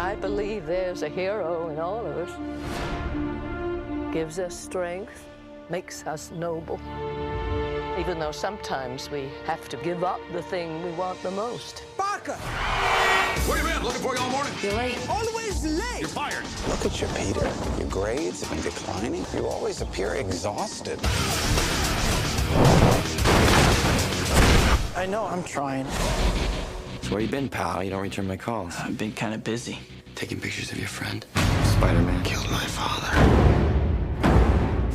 I believe there's a hero in all of us. Gives us strength, makes us noble. Even though sometimes we have to give up the thing we want the most. Barker! Where you been? Looking for you all morning. You're late. Always late! You're fired. Look at you, Peter. Your grades have been declining. You always appear exhausted. I know, I'm trying. So where you been, pal? You don't return my calls. I've been kind of busy. Taking pictures of your friend. Spider-Man killed my father.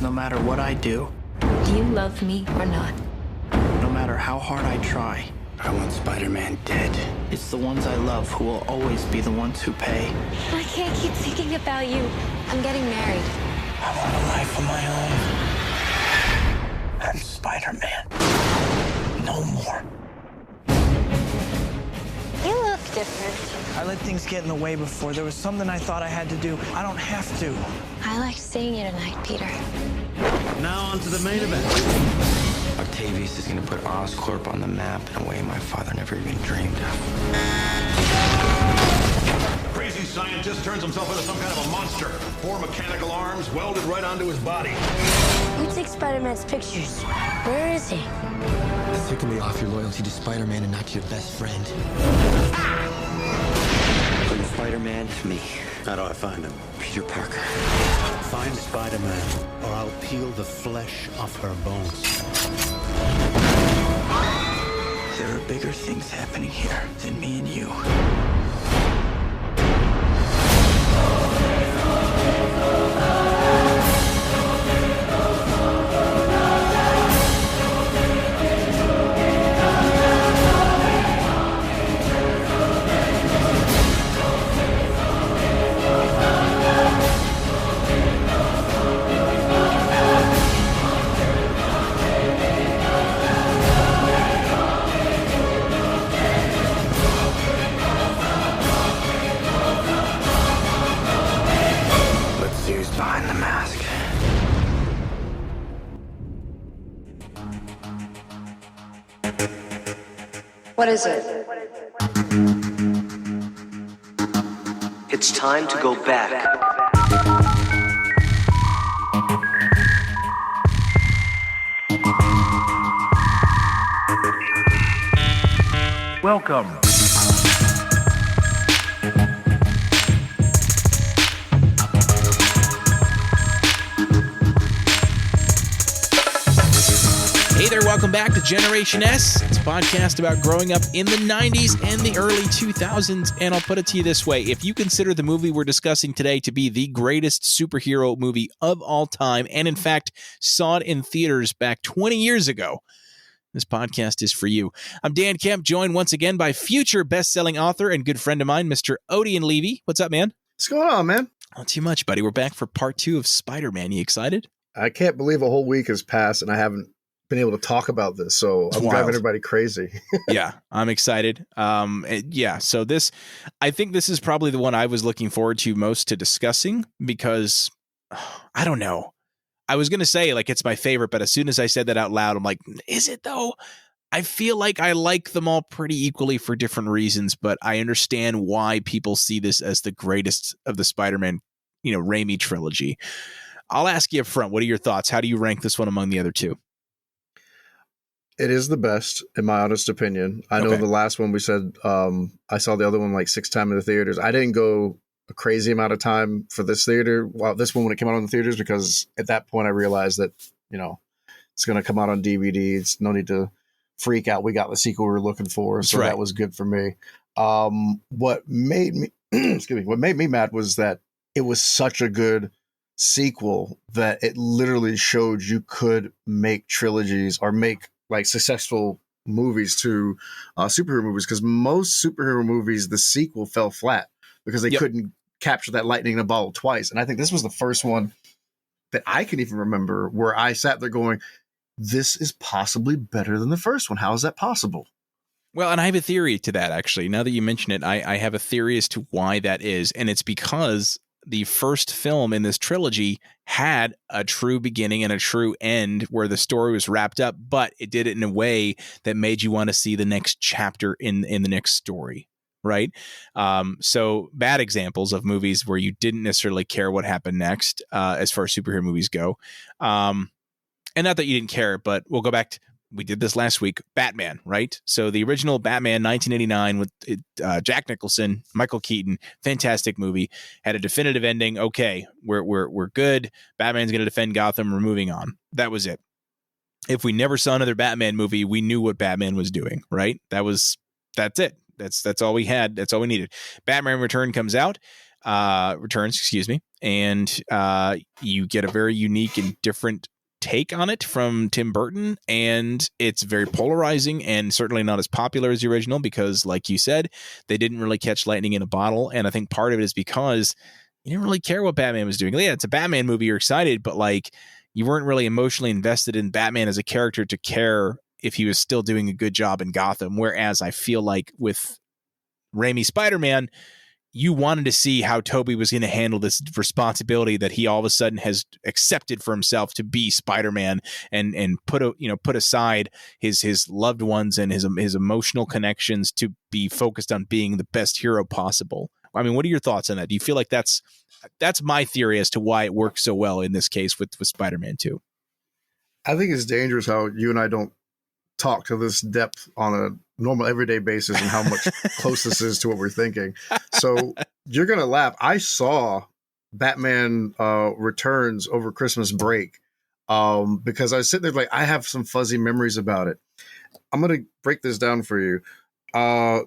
No matter what I do, Do you love me or not? no matter how hard I try, I want Spider-Man dead. it's the ones I love who will always be the ones who pay. I can't keep thinking about you. I'm getting married. I want a life of my own. And Spider-Man. No more. You look different. I let things get in the way before. There was something I thought I had to do. I don't have to. I liked seeing you tonight, Peter. Now on to the main event. Octavius is going to put Oscorp on the map in a way my father never even dreamed of. Crazy scientist turns himself into some kind of a monster. 4 mechanical arms welded right onto his body. Who takes Spider-Man's pictures? Where is he? It's taking me off your loyalty to Spider-Man and not your best friend. Bring Spider-Man to me. How do I find him? Peter Parker. Find Spider-Man, or I'll peel the flesh off her bones. There are bigger things happening here than me and you. Let's see who's behind the mask. What is it? It's time to go back. Welcome. Hey there, welcome back to Generation S. It's a podcast about growing up in the 90s and the early 2000s. And I'll put it to you this way. If you consider the movie we're discussing today to be the greatest superhero movie of all time, and in fact saw it in theaters back 20 years ago, this podcast is for you. I'm Dan Kemp, joined once again by future best-selling author and good friend of mine, Mr. Odian Levy. What's up, man? What's going on, man? Not too much, buddy. We're back for part 2 of Spider-Man. You excited? I can't believe a whole week has passed and I haven't been able to talk about this, so I'm driving everybody crazy. Yeah, I'm excited. So I think this is probably the one I was looking forward to most to discussing because I don't know. I was going to say like it's my favorite, but as soon as I said that out loud, I'm like, is it though? I feel like I like them all pretty equally for different reasons, but I understand why people see this as the greatest of the Spider-Man, Raimi trilogy. I'll ask you up front, what are your thoughts? How do you rank this one among the other two? It is the best, in my honest opinion. I know the last one we said, I saw the other one like 6 times in the theaters. I didn't go a crazy amount of time for this theater. Well, this one when it came out in the theaters, because at that point I realized that, it's going to come out on DVD. It's no need to freak out. We got the sequel we were looking for. So that was good for me. What made me, what made me mad was that it was such a good sequel that it literally showed you could make trilogies or make like successful movies to superhero movies, because most superhero movies, the sequel fell flat because they couldn't capture that lightning in a bottle twice. And I think this was the first one that I can even remember where I sat there going, this is possibly better than the first one. How is that possible? Well, and I have a theory to that, actually. Now that you mention it, I have a theory as to why that is. And it's because the first film in this trilogy had a true beginning and a true end where the story was wrapped up, but it did it in a way that made you want to see the next chapter in the next story. right? So bad examples of movies where you didn't necessarily care what happened next, as far as superhero movies go. And not that you didn't care, but we'll go back to, we did this last week, Batman, right? So the original Batman, 1989, with Jack Nicholson, Michael Keaton, fantastic movie, had a definitive ending. Okay, we're good. Batman's going to defend Gotham. We're moving on. That was it. If we never saw another Batman movie, we knew what Batman was doing, right? That's it. That's all we had. That's all we needed. Batman Returns, excuse me, and you get a very unique and different take on it from Tim Burton, and it's very polarizing and certainly not as popular as the original because, like you said, they didn't really catch lightning in a bottle. And I think part of it is because you didn't really care what Batman was doing. Yeah, it's a Batman movie, you're excited, but like you weren't really emotionally invested in Batman as a character to care if he was still doing a good job in Gotham. Whereas I feel like with Raimi Spider-Man, you wanted to see how Toby was going to handle this responsibility that he all of a sudden has accepted for himself to be Spider-Man and put aside his loved ones and his emotional connections to be focused on being the best hero possible. I mean, what are your thoughts on that? Do you feel like that's my theory as to why it works so well in this case with Spider-Man 2? I think it's dangerous how you and I don't talk to this depth on a normal everyday basis and how much close this is to what we're thinking. So you're going to laugh. I saw Batman Returns over Christmas break because I was sitting there like, I have some fuzzy memories about it. I'm going to break this down for you.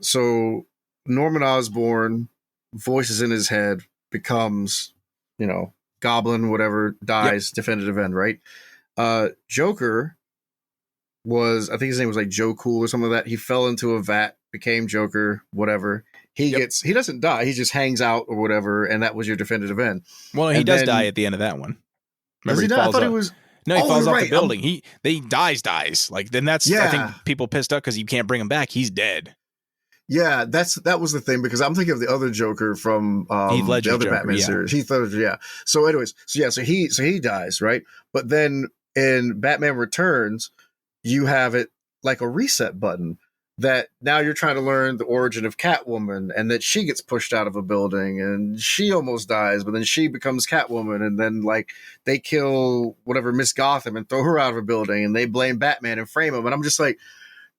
So Norman Osborn, voices in his head, becomes, Goblin, whatever, dies, definitive end, right? Joker was, I think his name was like Joe Cool or something like that. He fell into a vat, became Joker, whatever. He doesn't die. He just hangs out or whatever. And that was your definitive end. Well, he does die at the end of that one. Remember, he die? I thought he was. No, he falls off the building. He dies. Like, then that's, I think people pissed up because you can't bring him back. He's dead. Yeah, that was the thing, because I'm thinking of the other Joker from Heath Ledger's the other Batman series. Heath Ledger, yeah. So anyways, so he dies, right? But then in Batman Returns, you have it like a reset button that now you're trying to learn the origin of Catwoman, and that she gets pushed out of a building and she almost dies, but then she becomes Catwoman, and then like they kill whatever Miss Gotham and throw her out of a building, and they blame Batman and frame him. And I'm just like,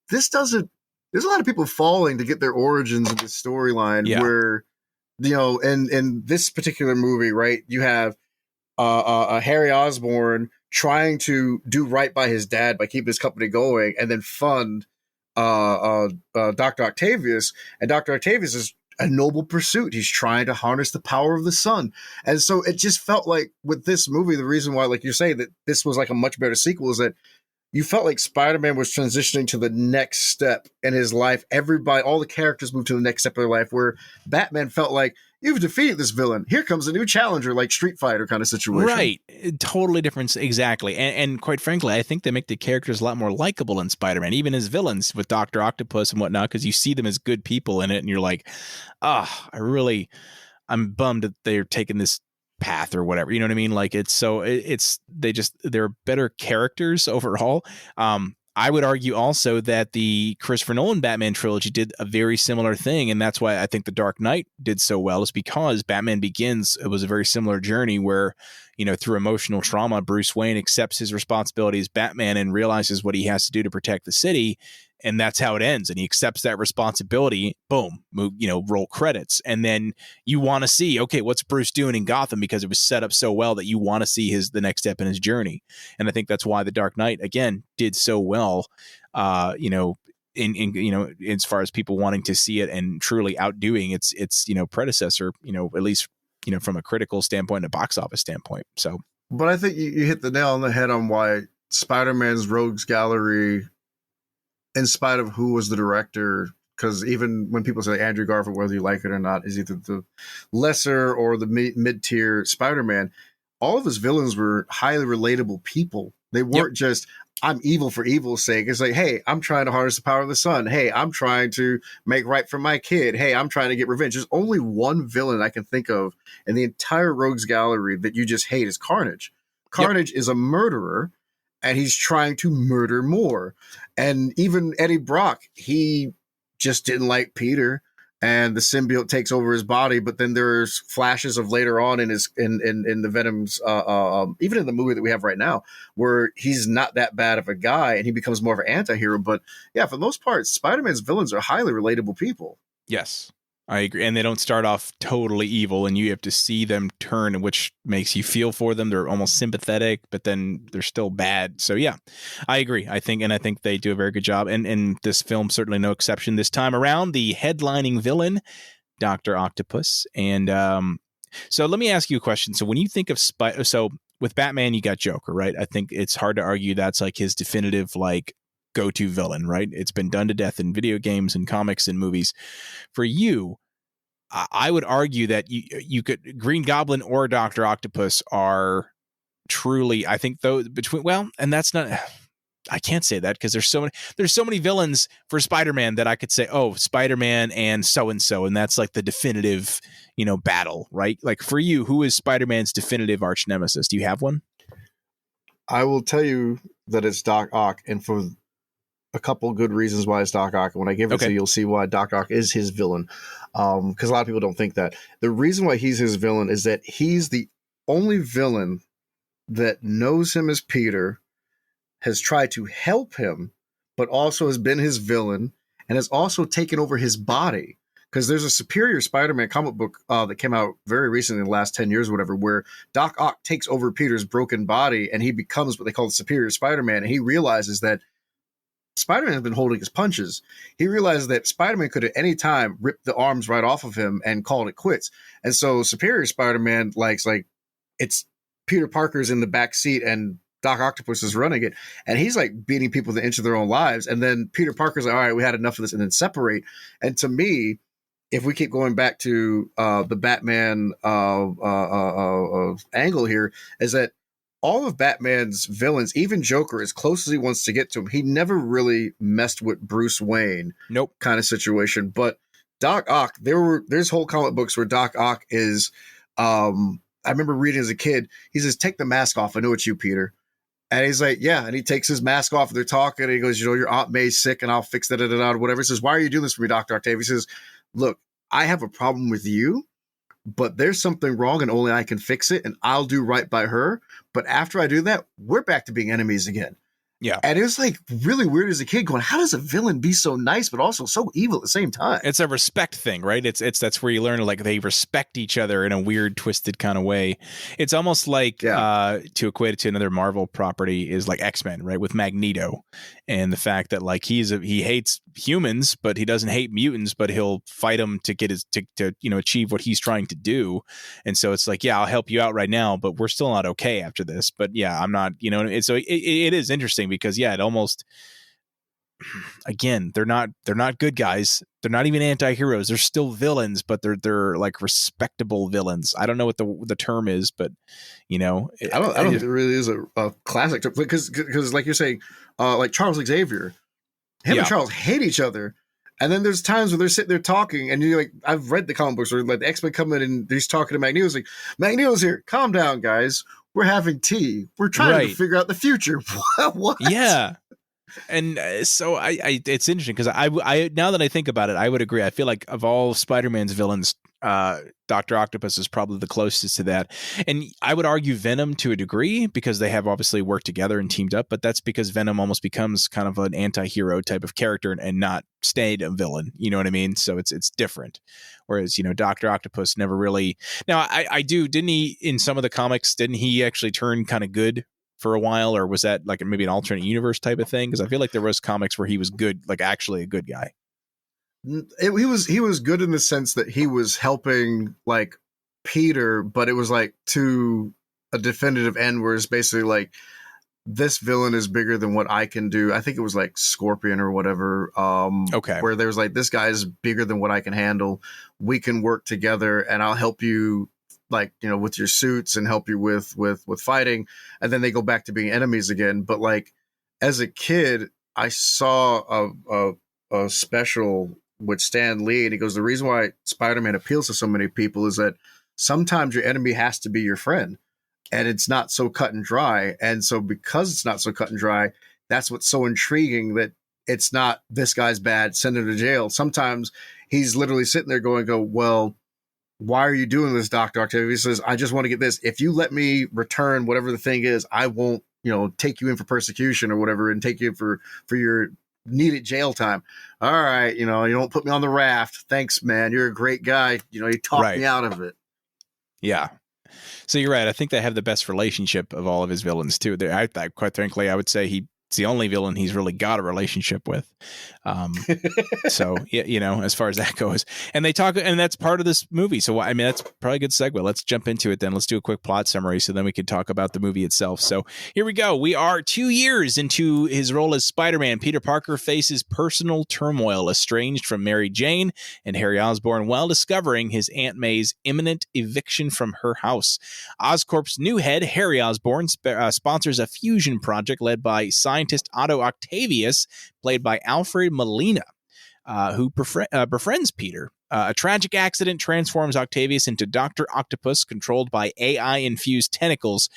there's a lot of people falling to get their origins in this storyline where, in this particular movie, right, you have Harry Osborn trying to do right by his dad by keeping his company going, and then fund Dr. Octavius. And Dr. Octavius is a noble pursuit. He's trying to harness the power of the sun. And so it just felt like with this movie, the reason why, like you're saying, that this was like a much better sequel is that you felt like Spider-Man was transitioning to the next step in his life. All the characters moved to the next step of their life, where Batman felt like, you've defeated this villain. Here comes a new challenger, like Street Fighter kind of situation. Right. Totally different. Exactly. And quite frankly, I think they make the characters a lot more likable in Spider-Man, even as villains with Dr. Octopus and whatnot, because you see them as good people in it, and you're like, I'm bummed that they're taking this path or whatever, you know what I mean? Like they're better characters overall. I would argue also that the Christopher Nolan Batman trilogy did a very similar thing, and that's why I think The Dark Knight did so well, is because Batman Begins, it was a very similar journey where, through emotional trauma, Bruce Wayne accepts his responsibility as Batman and realizes what he has to do to protect the city. And that's how it ends. And he accepts that responsibility. Boom, roll credits. And then you want to see, okay, what's Bruce doing in Gotham? Because it was set up so well that you want to see the next step in his journey. And I think that's why The Dark Knight, again, did so well, in as far as people wanting to see it and truly outdoing its predecessor, at least, from a critical standpoint, a box office standpoint. So, but I think you hit the nail on the head on why Spider-Man's Rogues Gallery, in spite of who was the director, because even when people say Andrew Garfield, whether you like it or not, is either the lesser or the mid-tier Spider-Man, all of his villains were highly relatable people. They weren't just, I'm evil for evil's sake. It's like, hey, I'm trying to harness the power of the sun. Hey, I'm trying to make right for my kid. Hey, I'm trying to get revenge. There's only one villain I can think of in the entire Rogues Gallery that you just hate is Carnage. Carnage is a murderer, and he's trying to murder more. And even Eddie Brock, he just didn't like Peter. and the symbiote takes over his body. But then there's flashes of later on in his in the Venom's even in the movie that we have right now, where he's not that bad of a guy and he becomes more of an anti-hero. But yeah, for the most part, Spider-Man's villains are highly relatable people. Yes, I agree. And they don't start off totally evil, and you have to see them turn, which makes you feel for them. They're almost sympathetic, but then they're still bad. So yeah, I agree. I think they do a very good job. And this film certainly no exception this time around. The headlining villain, Dr. Octopus. And so let me ask you a question. So when you think of so with Batman, you got Joker, right? I think it's hard to argue that's like his definitive like go-to villain, right? It's been done to death in video games and comics and movies. For you, I would argue that you could Green Goblin or Dr. Octopus are truly, I think though between, well, and that's not, I can't say that because there's so many villains for Spider-Man that I could say, oh, Spider-Man and so-and-so. And that's like the definitive, battle, right? Like for you, who is Spider-Man's definitive arch nemesis? Do you have one? I will tell you that it's Doc Ock, and for a couple good reasons why it's Doc Ock. And when I give it to you, you'll see why Doc Ock is his villain. Because a lot of people don't think that. The reason why he's his villain is that he's the only villain that knows him as Peter, has tried to help him, but also has been his villain and has also taken over his body. Because there's a Superior Spider-Man comic book that came out very recently in the last 10 years or whatever, where Doc Ock takes over Peter's broken body and he becomes what they call the Superior Spider-Man. And he realizes that Spider-Man has been holding his punches. He realizes that Spider-Man could at any time rip the arms right off of him and call it quits. And so Superior Spider-Man likes like it's Peter Parker's in the back seat and Doc Octopus is running it. And he's like beating people to the inch of their own lives. And then Peter Parker's like, all right, we had enough of this, and then separate. And to me, if we keep going back to the Batman angle here, is that all of Batman's villains, even Joker, as close as he wants to get to him, he never really messed with Bruce Wayne. Nope. Kind of situation. But Doc Ock, there's whole comic books where Doc Ock is, I remember reading as a kid, he says, take the mask off. I know it's you, Peter. And he's like, yeah. And he takes his mask off and they're talking. And he goes, your Aunt May's sick and I'll fix that, or whatever. He says, why are you doing this for me, Dr. Octavia? He says, look, I have a problem with you, but there's something wrong and only I can fix it, and I'll do right by her. But after I do that, we're back to being enemies again. Yeah. And it was like really weird as a kid going, how does a villain be so nice, but also so evil at the same time? It's a respect thing, right? It's that's where you learn like they respect each other in a weird, twisted kind of way. It's almost like to equate it to another Marvel property is like X-Men, right? With Magneto, and the fact that like he hates humans, but he doesn't hate mutants, but he'll fight them to get his to achieve what he's trying to do. And so it's like, yeah, I'll help you out right now, but we're still not okay after this. But yeah, I'm not, and so it is interesting because it almost, again, they're not good guys. They're not even anti-heroes. They're still villains, but they're like respectable villains. I don't know what the term is, but I don't think there really is a classic term, because like you're saying, like Charles Xavier, him and Charles hate each other. And then there's times where they're sitting there talking, and you're like, I've read the comic books where like the X-Men come in and he's talking to Magneto. He's like, Magneto's here. Calm down, guys. We're having tea. We're trying to figure out the future. What? Yeah. And so I it's interesting because I now that I think about it, I would agree. I feel like of all Spider-Man's villains, Dr. Octopus is probably the closest to that. And I would argue Venom to a degree because they have obviously worked together and teamed up, but that's because Venom almost becomes kind of an anti-hero type of character and not stayed a villain. You know what I mean? So it's different. Whereas, Dr. Octopus never really. Now, didn't he, in some of the comics, didn't he actually turn kind of good for a while, or was that like maybe an alternate universe type of thing? Because I feel like there was comics where he was good, like actually a good guy. He was good in the sense that he was helping like Peter, but it was like to a definitive end where it's basically like, this villain is bigger than what I can do. I think it was like Scorpion or whatever. Where there's like, this guy is bigger than what I can handle. We can work together and I'll help you like, with your suits and help you with fighting. And then they go back to being enemies again. But like as a kid, I saw a special with Stan Lee, and he goes, the reason why Spider-Man appeals to so many people is that sometimes your enemy has to be your friend, and it's not so cut and dry. And so because it's not so cut and dry, that's what's so intriguing, that it's not this guy's bad, send him to jail. Sometimes he's literally sitting there going, well, why are you doing this, Dr. Octavius? He says, I just want to get this. If you let me return whatever the thing is, I won't, take you in for persecution or whatever and take you for your needed jail time. All right. You don't put me on the raft. Thanks, man. You're a great guy. You talked me out of it. Yeah. So you're right. I think they have the best relationship of all of his villains too. Quite frankly, I would say he's the only villain he's really got a relationship with. So as far as that goes, and they talk, and that's part of this movie. So I mean, that's probably a good segue. Let's jump into it then. Let's do a quick plot summary, so then we can talk about the movie itself. So here we go. We are 2 years into his role as Spider-Man. Peter Parker faces personal turmoil, estranged from Mary Jane and Harry Osborn, while discovering his Aunt May's imminent eviction from her house. Oscorp's new head, Harry Osborn, sponsors a fusion project led by scientist Otto Octavius, played by Alfred Molina, who befriends Peter. A tragic accident transforms Octavius into Dr. Octopus, controlled by AI-infused tentacles.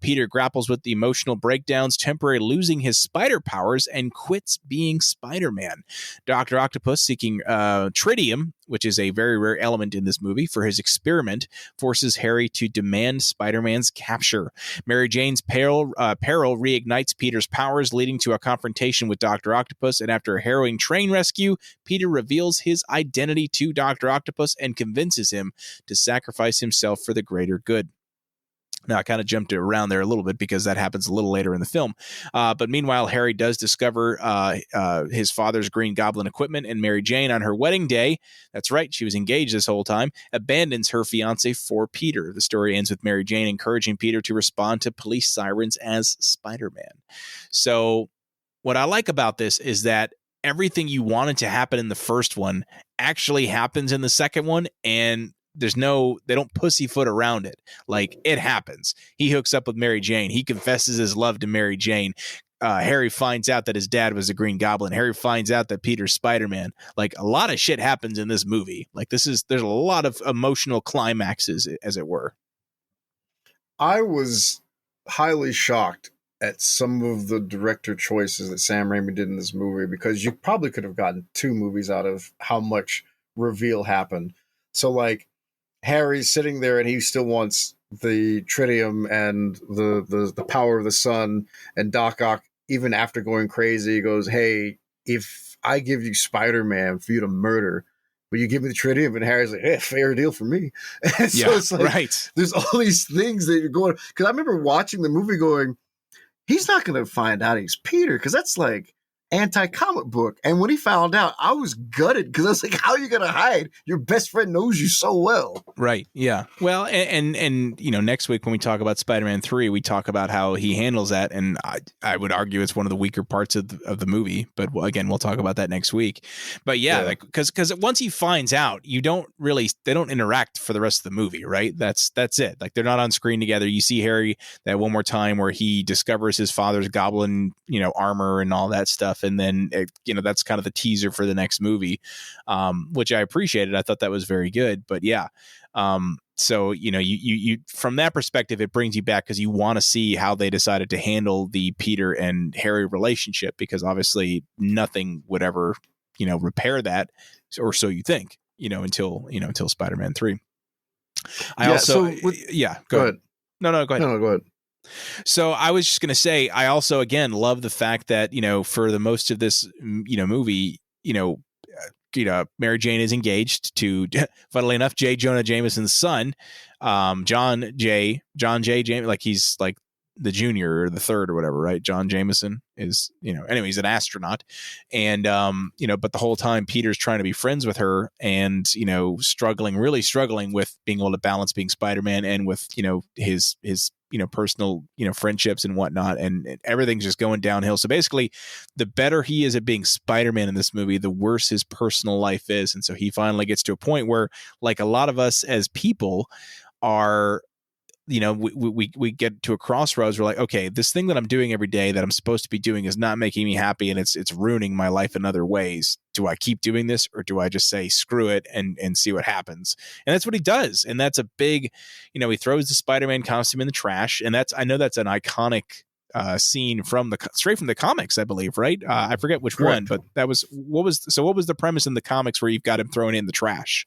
Peter grapples with the emotional breakdowns, temporarily losing his spider powers, and quits being Spider-Man. Dr. Octopus, seeking tritium, which is a very rare element in this movie, for his experiment, forces Harry to demand Spider-Man's capture. Mary Jane's peril reignites Peter's powers, leading to a confrontation with Dr. Octopus, and after a harrowing train rescue, Peter reveals his identity to Dr. Octopus and convinces him to sacrifice himself for the greater good. Now, I kind of jumped around there a little bit because that happens a little later in the film. But meanwhile, Harry does discover his father's Green Goblin equipment, and Mary Jane, on her wedding day, that's right, she was engaged this whole time, abandons her fiancé for Peter. The story ends with Mary Jane encouraging Peter to respond to police sirens as Spider-Man. So what I like about this is that everything you wanted to happen in the first one actually happens in the second one, and they don't pussyfoot around it. Like, it happens. He hooks up with Mary Jane. He confesses his love to Mary Jane. Harry finds out that his dad was a Green Goblin. Harry finds out that Peter's Spider-Man. Like, a lot of shit happens in this movie. Like, there's a lot of emotional climaxes, as it were. I was highly shocked at some of the director choices that Sam Raimi did in this movie, because you probably could have gotten 2 movies out of how much reveal happened. So, like, Harry's sitting there and he still wants the tritium and the power of the sun, and Doc Ock, even after going crazy, he goes, hey, if I give you Spider-Man for you to murder, will you give me the tritium? And Harry's like, hey, fair deal for me. And so it's like, right. There's all these things that you're going, because I remember watching the movie going, he's not going to find out he's Peter, because that's like anti-comic book. And when he found out, I was gutted, because I was like, how are you going to hide? Your best friend knows you so well. Right. Yeah. Well, and next week when we talk about Spider-Man 3, we talk about how he handles that. And I would argue it's one of the weaker parts of the movie. But again, we'll talk about that next week. But like, because once he finds out, they don't interact for the rest of the movie. Right. That's it. Like, they're not on screen together. You see Harry that one more time where he discovers his father's goblin, armor and all that stuff. And then, that's kind of the teaser for the next movie, which I appreciated. I thought that was very good. But yeah. So, you from that perspective, it brings you back because you want to see how they decided to handle the Peter and Harry relationship, because obviously nothing would ever, repair that, or so you think, until Spider-Man 3. Go ahead. No, go ahead. No, go ahead. So I was just going to say, I also, again, love the fact that, for the most of this, movie, Mary Jane is engaged to, funnily enough, J. Jonah Jameson's son, John J. Jameson, like he's like the junior or the third or whatever, right? John Jameson is, anyway, he's an astronaut. And, but the whole time Peter's trying to be friends with her and, really struggling with being able to balance being Spider-Man and with, his personal, friendships and whatnot. And everything's just going downhill. So basically, the better he is at being Spider-Man in this movie, the worse his personal life is. And so he finally gets to a point where, like a lot of us as people are, we get to a crossroads. We're like, okay, this thing that I'm doing every day that I'm supposed to be doing is not making me happy, and it's ruining my life in other ways. Do I keep doing this, or do I just say screw it and see what happens? And that's what he does. And that's a big, he throws the Spider-Man costume in the trash. And I know that's an iconic scene from straight from the comics, I believe, right? I forget which one, but what was the premise in the comics where you've got him thrown in the trash?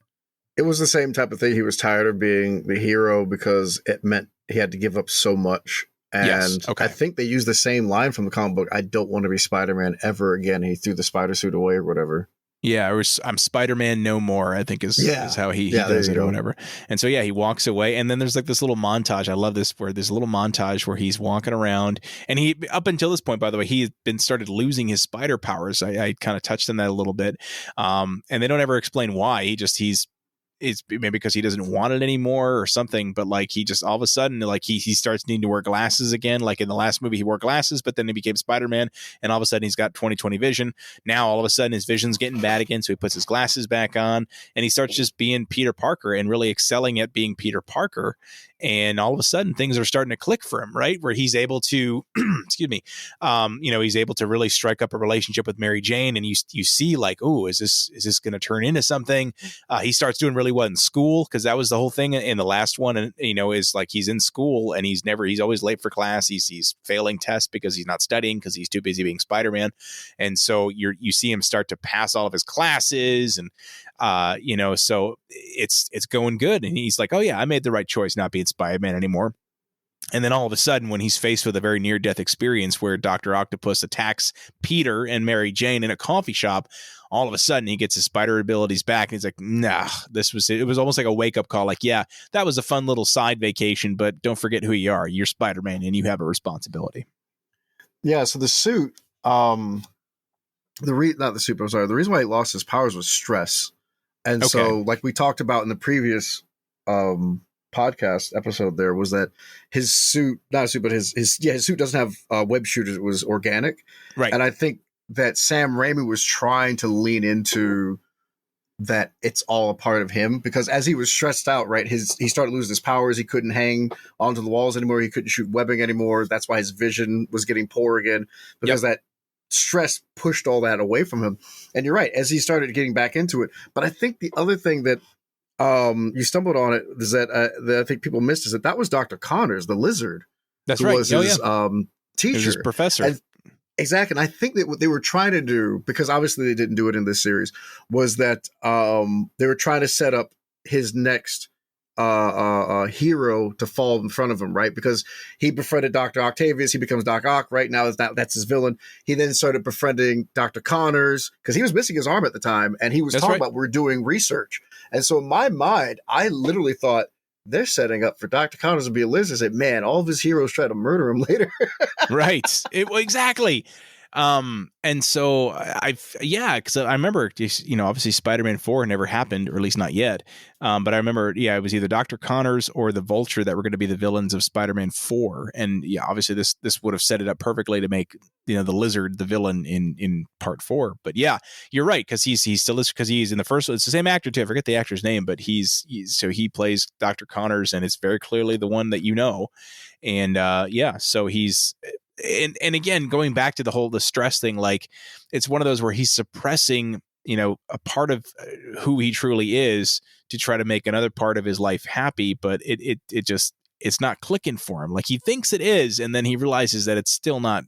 It was the same type of thing. He was tired of being the hero because it meant he had to give up so much. And yes. Okay. I think they used the same line from the comic book. I don't want to be Spider-Man ever again. He threw the spider suit away or whatever. Yeah, I'm Spider-Man no more, I think is how he does it or whatever. And so, he walks away. And then there's like this little montage. I love this, where there's a little montage where he's walking around. And he, up until this point, by the way, he had started losing his spider powers. I kind of touched on that a little bit. And they don't ever explain why. It's maybe because he doesn't want it anymore or something, but like he just all of a sudden, like he starts needing to wear glasses again. Like in the last movie, he wore glasses, but then he became Spider-Man, and all of a sudden he's got 20/20 vision. Now all of a sudden his vision's getting bad again, so he puts his glasses back on, and he starts just being Peter Parker and really excelling at being Peter Parker. And all of a sudden things are starting to click for him, right? Where he's able to, excuse me, he's able to really strike up a relationship with Mary Jane. And you see like, oh, is this going to turn into something? He starts doing really well in school, because that was the whole thing in the last one. And, is like, he's in school and he's always late for class. He's failing tests because he's not studying because he's too busy being Spider-Man. And so you see him start to pass all of his classes, and, so it's going good. And he's like, oh yeah, I made the right choice not being Spider-Man anymore. And then all of a sudden, when he's faced with a very near-death experience where Dr. Octopus attacks Peter and Mary Jane in a coffee shop, all of a sudden he gets his spider abilities back. And he's like, nah, it was almost like a wake-up call. Like, yeah, that was a fun little side vacation, but don't forget who you are. You're Spider-Man and you have a responsibility. Yeah, so the suit, the reason why he lost his powers was stress. And so, like we talked about in the previous podcast episode, there was that his suit, not a suit, but his suit doesn't have web shooters. It was organic. Right. And I think that Sam Raimi was trying to lean into that it's all a part of him, because as he was stressed out, right, he started losing his powers. He couldn't hang onto the walls anymore. He couldn't shoot webbing anymore. That's why his vision was getting poor again, because that stress pushed all that away from him. And you're right, as he started getting back into it. But I think the other thing that you stumbled on it is that I think people missed is that was Dr. Connors, the lizard. That's right. Was his teacher, his professor. And, exactly. And I think that what they were trying to do, because obviously they didn't do it in this series, was that they were trying to set up his next hero to fall in front of him, right? Because he befriended Dr. Octavius, he becomes Doc Ock, right? Now that's his villain. He then started befriending Dr. Connors because he was missing his arm at the time, and he was talking about, we're doing research. And so in my mind, I literally thought they're setting up for Dr. Connors to be a lizard. I said, man, all of his heroes try to murder him later. Right. Exactly. And so because I remember, obviously Spider-Man 4 never happened, or at least not yet. But I remember, it was either Dr. Connors or the Vulture that were going to be the villains of Spider-Man 4. And obviously this would have set it up perfectly to make, the lizard the villain in part 4. But yeah, you're right. Cause he's still, because he's in the first one. It's the same actor too. I forget the actor's name, but so he plays Dr. Connors, and it's very clearly the one that And so he's, and again, going back to the stress thing, like it's one of those where he's suppressing, a part of who he truly is to try to make another part of his life happy. But it's not clicking for him. Like he thinks it is. And then he realizes that it's still not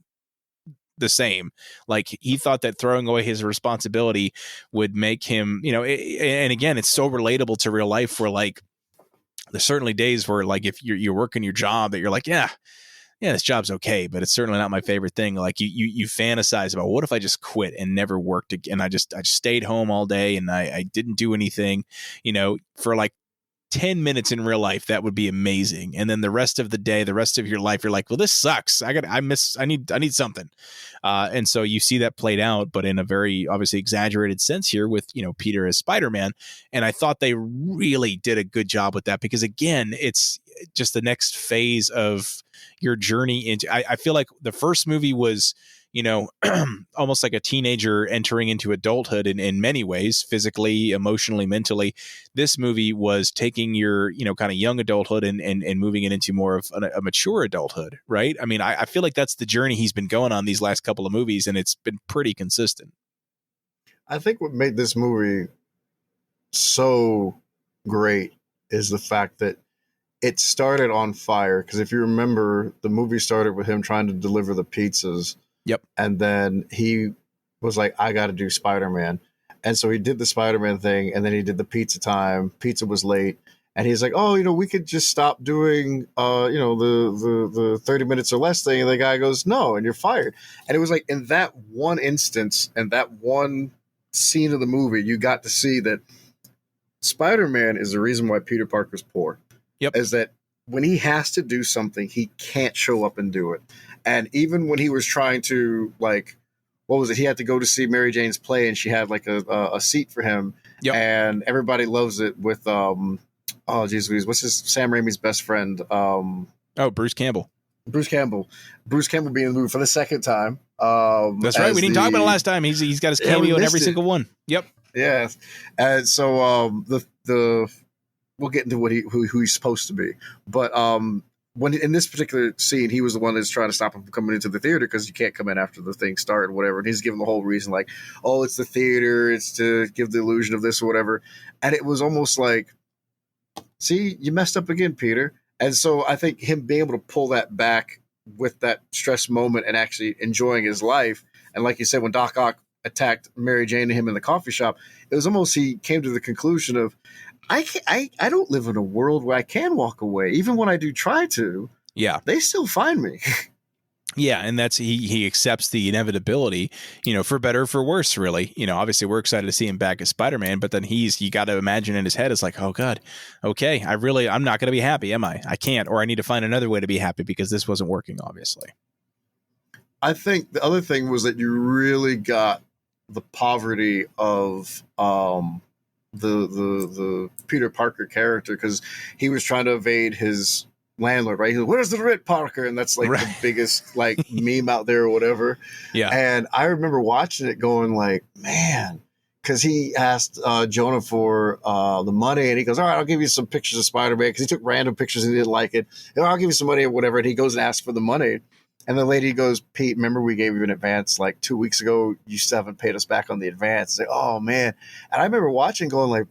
the same. Like he thought that throwing away his responsibility would make him, and again, it's so relatable to real life, where like there's certainly days where like if you're working your job that you're like, yeah, this job's okay, but it's certainly not my favorite thing. Like you fantasize about, what if I just quit and never worked again? I just stayed home all day and I didn't do anything, for like 10 minutes in real life. That would be amazing. And then the rest of the day, the rest of your life, you're like, well, this sucks. I need something. And so you see that played out, but in a very obviously exaggerated sense here with, Peter as Spider-Man. And I thought they really did a good job with that, because again, it's just the next phase of your journey into, I feel like the first movie was, almost like a teenager entering into adulthood in many ways, physically, emotionally, mentally. This movie was taking your, kind of young adulthood and moving it into more of a mature adulthood, right? I mean, I feel like that's the journey he's been going on these last couple of movies, and it's been pretty consistent. I think what made this movie so great is the fact that it started on fire. Because if you remember, the movie started with him trying to deliver the pizzas. Yep. And then he was like, I got to do Spider-Man. And so he did the Spider-Man thing, and then he did the pizza time. Pizza was late. And he's like, oh, we could just stop doing, the 30 minutes or less thing. And the guy goes, no, and you're fired. And it was like in that one instance and that one scene of the movie, you got to see that Spider-Man is the reason why Peter Parker's poor. Yep. Is that when he has to do something, he can't show up and do it. And even when he was trying to, like, what was it? He had to go to see Mary Jane's play, and she had like a seat for him. Yep. And everybody loves it with oh geez, what's his Sam Raimi's best friend? Bruce Campbell. Bruce Campbell being in the movie for the second time. That's right. We didn't talk about it last time. He's got his cameo in every single one. Yep. Yeah. And so the we'll get into who he's supposed to be, but when in this particular scene, he was the one that's trying to stop him from coming into the theater because you can't come in after the thing started, or whatever. And he's giving the whole reason, like, oh, it's the theater, it's to give the illusion of this or whatever. And it was almost like, see, you messed up again, Peter. And so I think him being able to pull that back with that stress moment and actually enjoying his life. And like you said, when Doc Ock attacked Mary Jane and him in the coffee shop, it was almost he came to the conclusion of, I don't live in a world where I can walk away. Even when I do try to, they still find me. Yeah, and that's he accepts the inevitability, for better or for worse, really. Obviously we're excited to see him back as Spider-Man, but then you got to imagine in his head, it's like, oh God, okay, I'm not going to be happy, am I? I can't, or I need to find another way to be happy because this wasn't working, obviously. I think the other thing was that you really got the poverty of the Peter Parker character, because he was trying to evade his landlord, right? He's like, where's the rent, Parker? And that's like the biggest like meme out there or whatever. Yeah. And I remember watching it going like, man, because he asked Jonah for the money, and he goes, all right, I'll give you some pictures of Spider-Man, because he took random pictures and he didn't like it. I'll give you some money or whatever. And he goes and asks for the money. And the lady goes, Pete, remember we gave you an advance like 2 weeks ago. You still haven't paid us back on the advance. Like, oh, man. And I remember watching going like,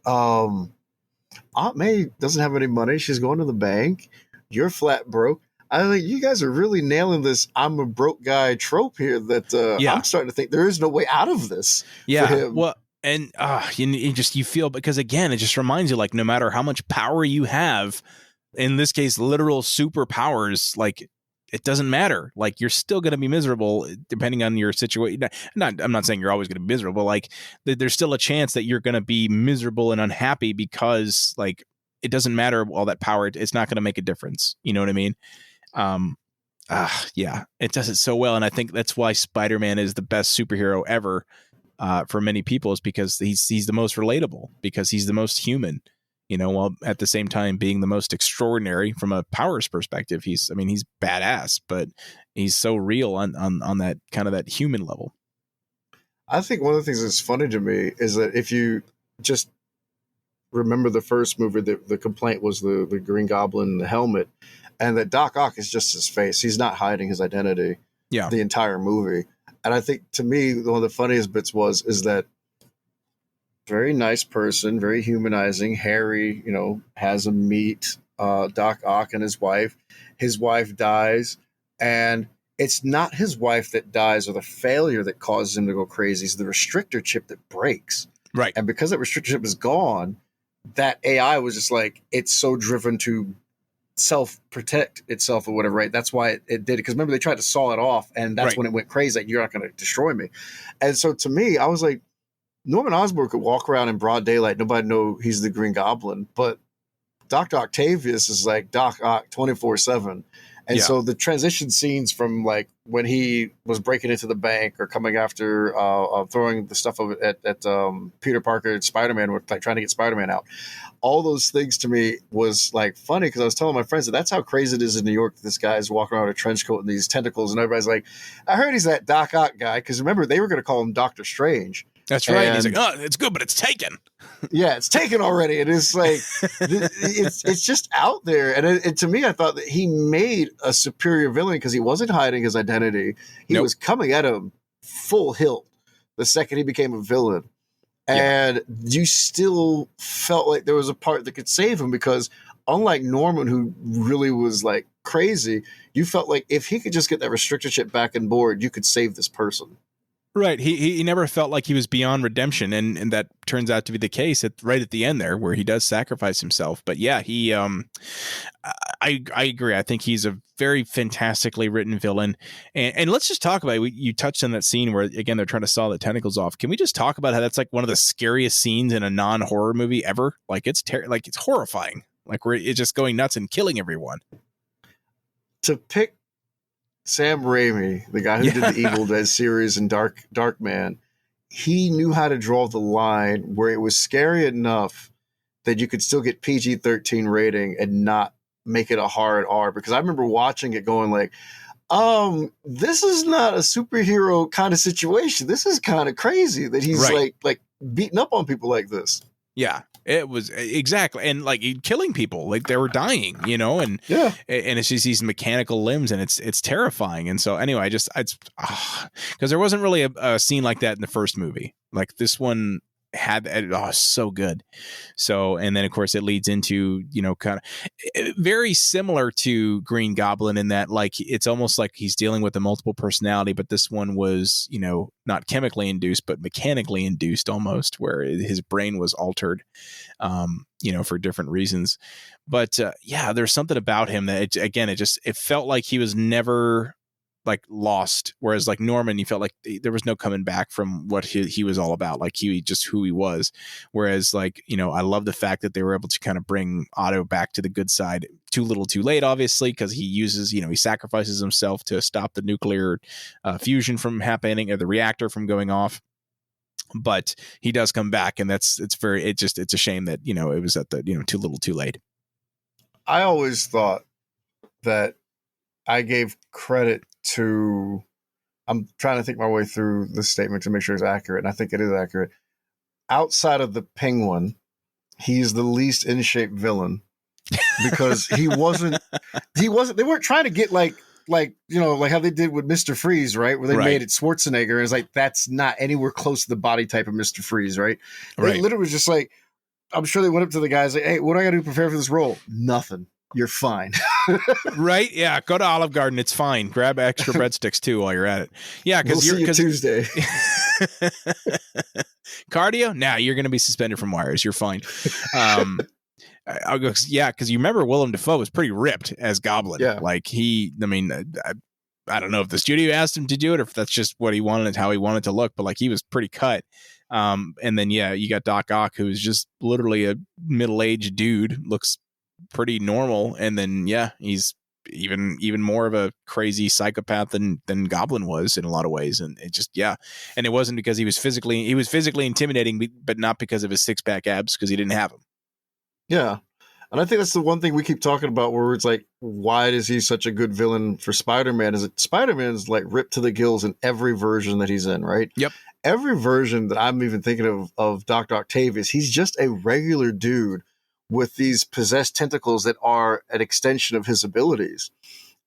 Aunt May doesn't have any money. She's going to the bank. You're flat broke. I think you guys are really nailing this I'm a broke guy trope here that I'm starting to think there is no way out of this. Yeah. For him. Well, and you feel, because again, it just reminds you, like, no matter how much power you have, in this case, literal superpowers, like, it doesn't matter. Like, you're still going to be miserable depending on your situation. I'm not saying you're always going to be miserable, but like there's still a chance that you're going to be miserable and unhappy because, like, it doesn't matter all that power. It's not going to make a difference. You know what I mean? Yeah, it does it so well. And I think that's why Spider-Man is the best superhero ever for many people, is because he's the most relatable, because he's the most human. While at the same time being the most extraordinary from a powers perspective. He's badass, but he's so real on that kind of that human level. I think one of the things that's funny to me is that if you just remember the first movie, the complaint was the Green Goblin and the helmet, and that Doc Ock is just his face. He's not hiding his identity the entire movie. And I think, to me, one of the funniest bits is that very nice person, very humanizing. Harry, has him meet Doc Ock and his wife. His wife dies, and it's not his wife that dies or the failure that causes him to go crazy. It's the restrictor chip that breaks. Right. And because that restrictor chip is gone, that AI was just like, it's so driven to self-protect itself or whatever, right? That's why it did it. Because remember, they tried to saw it off, and that's when it went crazy. Like, you're not going to destroy me. And so to me, I was like, Norman Osborn could walk around in broad daylight. Nobody know he's the Green Goblin. But Dr. Octavius is like Doc Ock 24/7. And so the transition scenes from like when he was breaking into the bank or coming after throwing the stuff at Peter Parker and Spider-Man, with like trying to get Spider-Man out, all those things to me was like funny, because I was telling my friends that that's how crazy it is in New York. This guy's walking around with a trench coat and these tentacles, and everybody's like, I heard he's that Doc Ock guy, because remember, they were going to call him Doctor Strange. That's right. And he's like, oh, it's good, but it's taken. Yeah, it's taken already. And it's like, it's just out there. And to me, I thought that he made a superior villain because he wasn't hiding his identity. He was coming at him full hilt the second he became a villain. And you still felt like there was a part that could save him, because unlike Norman, who really was like crazy, you felt like if he could just get that restricted ship back on board, you could save this person. Right. He never felt like he was beyond redemption, and that turns out to be the case right at the end there, where he does sacrifice himself. But yeah, I agree. I think he's a very fantastically written villain. And let's just talk about it. You touched on that scene where, again, they're trying to saw the tentacles off. Can we just talk about how that's like one of the scariest scenes in a non-horror movie ever? Like it's it's horrifying. Like it's just going nuts and killing everyone. To pick Sam Raimi, the guy who did the Evil Dead series and Dark Man, he knew how to draw the line where it was scary enough that you could still get PG-13 rating and not make it a hard R. Because I remember watching it going like, this is not a superhero kind of situation. This is kind of crazy that he's like beating up on people like this. Yeah. It was exactly, and like killing people, like they were dying, and it's just these mechanical limbs, and it's terrifying. And so anyway, because there wasn't really a scene like that in the first movie. Like this one had so good. So, and then of course it leads into kind of very similar to Green Goblin in that like it's almost like he's dealing with a multiple personality, but this one was not chemically induced but mechanically induced, almost, where his brain was altered for different reasons. But there's something about him that it felt like he was never like lost, whereas like Norman, you felt like there was no coming back from what he was all about, like he just who he was. Whereas like I love the fact that they were able to kind of bring Otto back to the good side too little too late, obviously, because he uses he sacrifices himself to stop the nuclear fusion from happening, or the reactor from going off. But he does come back, and it's a shame that it was at the too little too late. I always thought that I gave credit to, I'm trying to think my way through this statement to make sure it's accurate, and I think it is accurate. Outside of the Penguin, he's the least in shape villain, because they weren't trying to get like how they did with Mr. Freeze, right? Where they made it Schwarzenegger, and it's like, that's not anywhere close to the body type of Mr. Freeze, right? They literally was just like, I'm sure they went up to the guys like, hey, what do I got to do to prepare for this role? Nothing. You're fine. Right? Yeah. Go to Olive Garden. It's fine. Grab extra breadsticks too while you're at it. Yeah. Because we'll see you Tuesday. Cardio? Nah, you're going to be suspended from wires. You're fine. I'll go. Yeah. Because you remember Willem Dafoe was pretty ripped as Goblin. Yeah. Like I don't know if the studio asked him to do it or if that's just what he wanted, how he wanted to look, but like he was pretty cut. And then, you got Doc Ock, who's just literally a middle-aged dude, looks pretty normal, and then he's even more of a crazy psychopath than Goblin was in a lot of ways. And it just and it wasn't because he was physically intimidating, but not because of his six-pack abs, because he didn't have them. Yeah. And I think that's the one thing we keep talking about, where it's like, why is he such a good villain for Spider-Man? Is it Spider-Man's like ripped to the gills in every version that he's in, right? Yep. Every version that I'm even thinking of Dr. Octavius, he's just a regular dude with these possessed tentacles that are an extension of his abilities.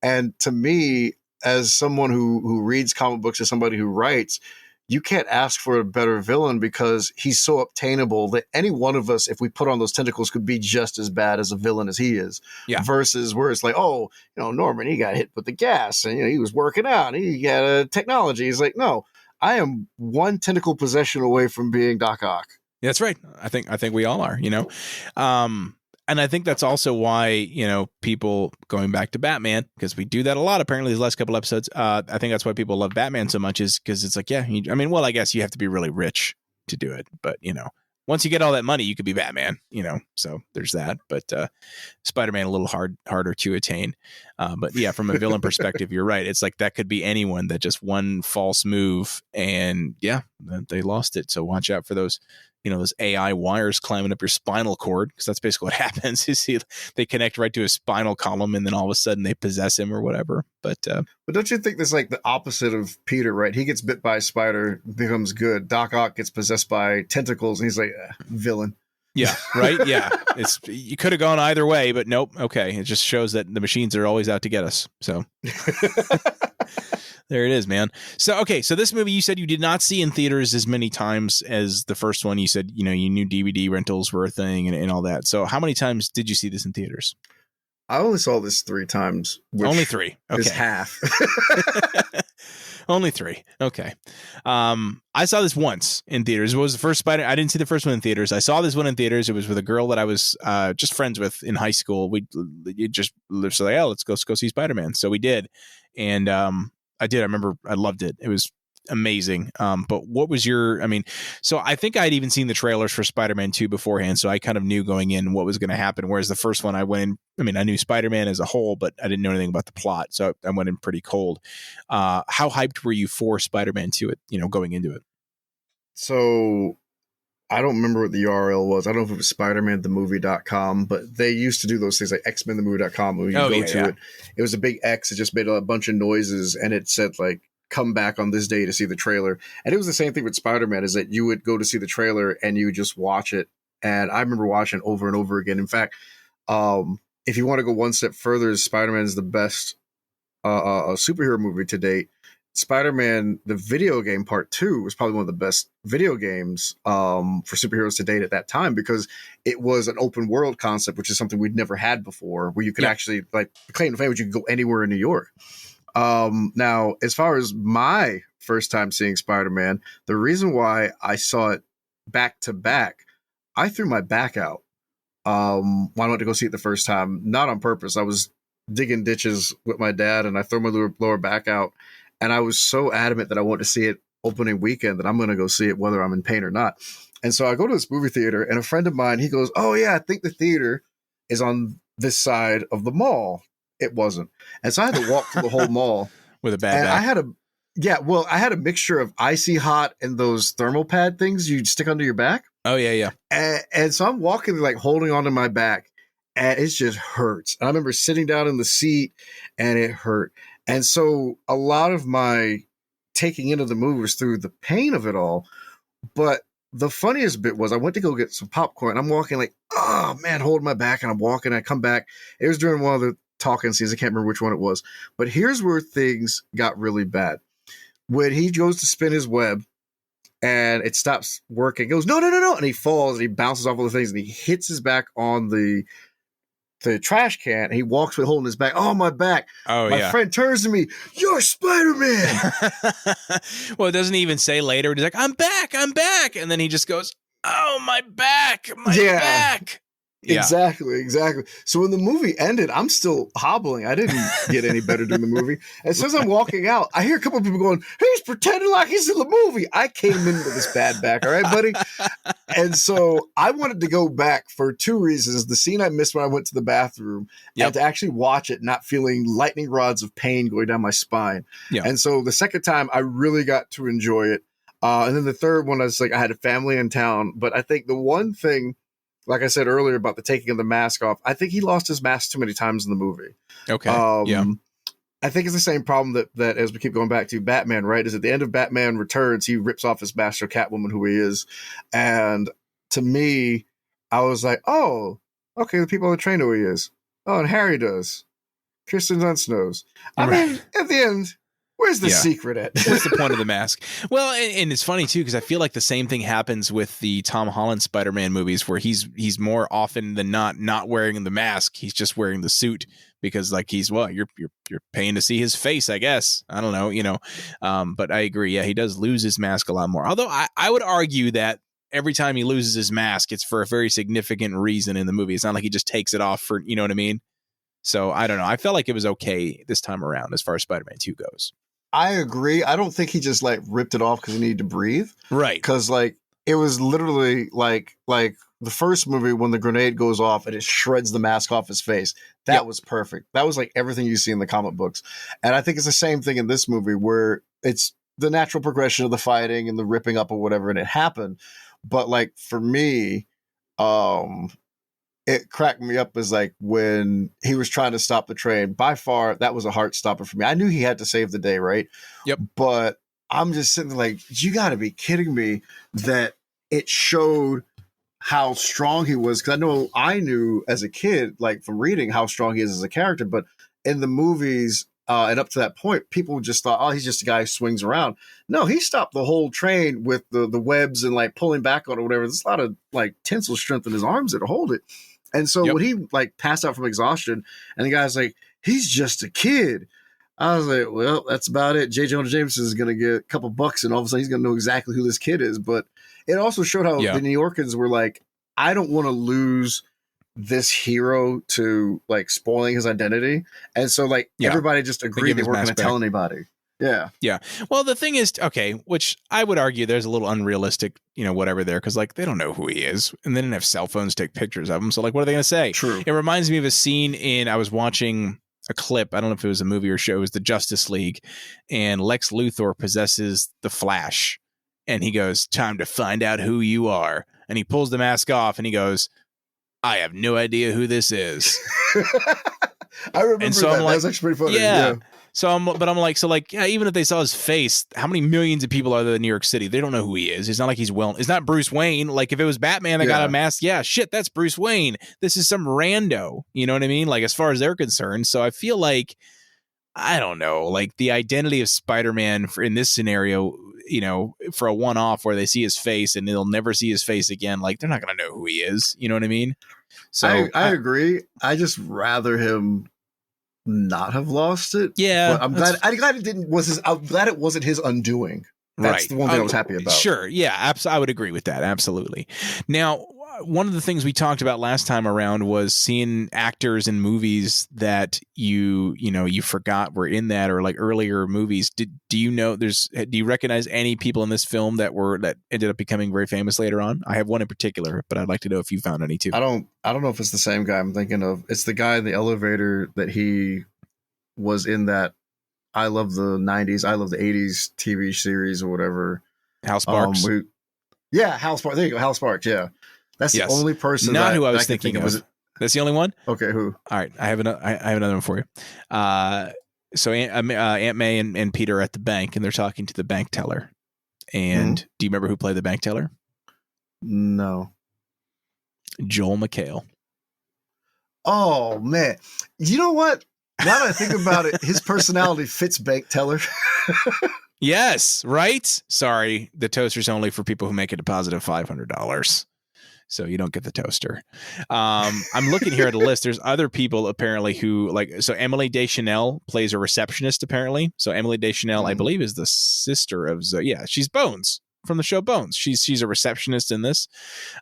And to me, as someone who reads comic books, as somebody who writes, you can't ask for a better villain, because he's so obtainable that any one of us, if we put on those tentacles, could be just as bad as a villain as he is. Yeah. Versus where it's like, Norman, he got hit with the gas, and he was working out, and he got a technology. He's like, no, I am one tentacle possession away from being Doc Ock. That's right. I think we all are, and I think that's also why, people going back to Batman, because we do that a lot, apparently, these last couple episodes. I think that's why people love Batman so much, is because it's like, I guess you have to be really rich to do it. But, once you get all that money, you could be Batman, so there's that. But Spider-Man, a little harder to attain. But yeah, from a villain perspective, you're right. It's like that could be anyone, that just one false move and they lost it. So watch out for those. Those AI wires climbing up your spinal cord, because that's basically what happens. Is they connect right to his spinal column, and then all of a sudden they possess him or whatever. But don't you think that's like the opposite of Peter, right? He gets bit by a spider, becomes good. Doc Ock gets possessed by tentacles, and he's like, villain. Yeah, right. Yeah, you could have gone either way, but nope. Okay, it just shows that the machines are always out to get us. So There it is, man. So, okay. So this movie you said you did not see in theaters as many times as the first one. You said, you know, you knew DVD rentals were a thing and all that. So how many times did you see this in theaters? I only saw this 3 times. Which only 3. Okay. Is half. Only 3. Okay. I saw this once in theaters. It was the first Spider. I didn't see the first one in theaters. I saw this one in theaters. It was with a girl that I was just friends with in high school. We just lived so like, oh, let's go see Spider-Man. So we did. And I did. I remember I loved it. It was amazing. But what was your, I mean, so I think I'd even seen the trailers for Spider-Man 2 beforehand. So I kind of knew going in what was going to happen. Whereas the first one I went in, I mean, I knew Spider-Man as a whole, but I didn't know anything about the plot. So I went in pretty cold. How hyped were you for Spider-Man 2 going into it? So I don't remember what the URL was. I don't know if it was spidermanthemovie.com, but they used to do those things like xmenthemovie.com when you go to it. It was a big X. It just made a bunch of noises and it said like, come back on this day to see the trailer. And it was the same thing with Spider-Man, is that you would go to see the trailer and you would just watch it. And I remember watching it over and over again. In fact, if you want to go one step further, Spider-Man is the best superhero movie to date. Spider-Man, the video game part 2 was probably one of the best video games for superheroes to date at that time, because it was an open world concept, which is something we'd never had before, where you could actually, like, the claim to fame was you could go anywhere in New York. Now, as far as my first time seeing Spider-Man, the reason why I saw it back to back, I threw my back out. When I went to go see it the first time, not on purpose. I was digging ditches with my dad and I threw my lower back out. And I was so adamant that I wanted to see it opening weekend that I'm going to go see it whether I'm in pain or not. And so I go to this movie theater and a friend of mine, he goes, oh yeah, I think the theater is on this side of the mall. It wasn't. And so I had to walk through the whole mall with a bad back. I had a mixture of icy hot and those thermal pad things you stick under your back. Oh, yeah. And so I'm walking, like holding onto my back, and it just hurts. And I remember sitting down in the seat and it hurt. And so a lot of my taking into the movie was through the pain of it all. But the funniest bit was I went to go get some popcorn. I'm walking like, oh man, holding my back, and I'm walking. I come back. It was during one of the talking scenes. I can't remember which one it was, but here's where things got really bad. When he goes to spin his web and it stops working, he goes, no. And he falls and he bounces off all the things and he hits his back on the trash can. And he walks with holding his back. Oh, my back. Oh, my friend turns to me, you're Spider-Man. Well, it doesn't even say later. He's like, I'm back. And then he just goes, oh, my back, back. Yeah. Exactly. So when the movie ended, I'm still hobbling. I didn't get any better during the movie. As soon as I'm walking out, I hear a couple of people going, he's pretending like he's in the movie. I came in with this bad back. All right, buddy. And so I wanted to go back for 2 reasons. The scene I missed when I went to the bathroom, and to actually watch it, not feeling lightning rods of pain going down my spine. Yep. And so the second time I really got to enjoy it. And then the third one, I was like, I had a family in town. But I think the one thing, like I said earlier about the taking of the mask off, I think he lost his mask too many times in the movie. Okay. I think it's the same problem that as we keep going back to Batman, right? Is at the end of Batman Returns, he rips off his mask, or Catwoman, who he is. And to me, I was like, oh, okay, the people on the train know who he is. Oh, and Harry does. Kirsten Dunst knows. I mean, at the end, where's the secret at? What's the point of the mask? Well, and it's funny too, because I feel like the same thing happens with the Tom Holland Spider-Man movies, where he's more often than not wearing the mask. He's just wearing the suit because, like, you're paying to see his face, I guess. I don't know, but I agree. Yeah, he does lose his mask a lot more. Although I would argue that every time he loses his mask, it's for a very significant reason in the movie. It's not like he just takes it off for, you know what I mean? So I don't know. I felt like it was okay this time around as far as Spider-Man 2 goes. I agree. I don't think he just like ripped it off because he needed to breathe. Right. Because like it was literally like the first movie when the grenade goes off and it shreds the mask off his face. That was perfect. That was like everything you see in the comic books. And I think it's the same thing in this movie where it's the natural progression of the fighting and the ripping up or whatever, and it happened. But like for me, it cracked me up as like when he was trying to stop the train. By far, that was a heart stopper for me. I knew he had to save the day, right? Yep. But I'm just sitting there like, you got to be kidding me that it showed how strong he was. Because I knew as a kid, like from reading, how strong he is as a character. But in the movies, And up to that point, people just thought, oh, he's just a guy who swings around. No, he stopped the whole train with the webs and like pulling back on it or whatever. There's a lot of like tensile strength in his arms to hold it. And so when he like passed out from exhaustion, and the guy's like, he's just a kid. I was like, well, that's about it. J. Jonah Jameson is going to get a couple bucks, and all of a sudden he's going to know exactly who this kid is. But it also showed how the New Yorkers were like, I don't want to lose this hero to like spoiling his identity. And so like everybody just agreed they weren't going to tell anybody. Yeah. Yeah. Well, the thing is, okay, which I would argue there's a little unrealistic, whatever there, because like they don't know who he is, and they didn't have cell phones to take pictures of him. So like, what are they going to say? True. It reminds me of a scene I was watching a clip. I don't know if it was a movie or show. It was the Justice League, and Lex Luthor possesses the Flash, and he goes, "Time to find out who you are." And he pulls the mask off, and he goes, "I have no idea who this is." I remember that. That was actually pretty funny. Yeah. So I'm like, even if they saw his face, how many millions of people are there in New York City? They don't know who he is. It's not like it's not Bruce Wayne. Like if it was Batman that got a mask, shit, that's Bruce Wayne. This is some rando. You know what I mean? Like as far as they're concerned. So I feel like, I don't know, like the identity of Spider-Man in this scenario, for a one-off where they see his face and they'll never see his face again, like they're not going to know who he is. You know what I mean? So I agree. I just rather him not have lost it. Yeah, but I'm glad it didn't. I'm glad it wasn't his undoing. That's the one thing I was happy about. Sure, yeah, I would agree with that. Absolutely. Now, one of the things we talked about last time around was seeing actors in movies that you forgot were in that, or like earlier movies. Do you recognize any people in this film that ended up becoming very famous later on? I have one in particular, but I'd like to know if you found any too. I don't know if it's the same guy I'm thinking of. It's the guy in the elevator that he was in that I Love the 90s, I Love the 80s TV series or whatever. Hal Sparks. Hal Sparks. There you go, Hal Sparks. Yeah. That's the only person. Not who I was thinking of. That's the only one? Okay, who? All right, I have another one for you. So Aunt May and Peter are at the bank, and they're talking to the bank teller. And do you remember who played the bank teller? No. Joel McHale. Oh, man. You know what? Now that I think about it, his personality fits bank teller. Yes, right? Sorry, the toaster's only for people who make a deposit of $500. So you don't get the toaster. I'm looking here at a list. There's other people apparently who so Emily Deschanel plays a receptionist apparently. So Emily Deschanel, I believe, is the sister of Zoe. Yeah, she's Bones from the show Bones. She's a receptionist in this.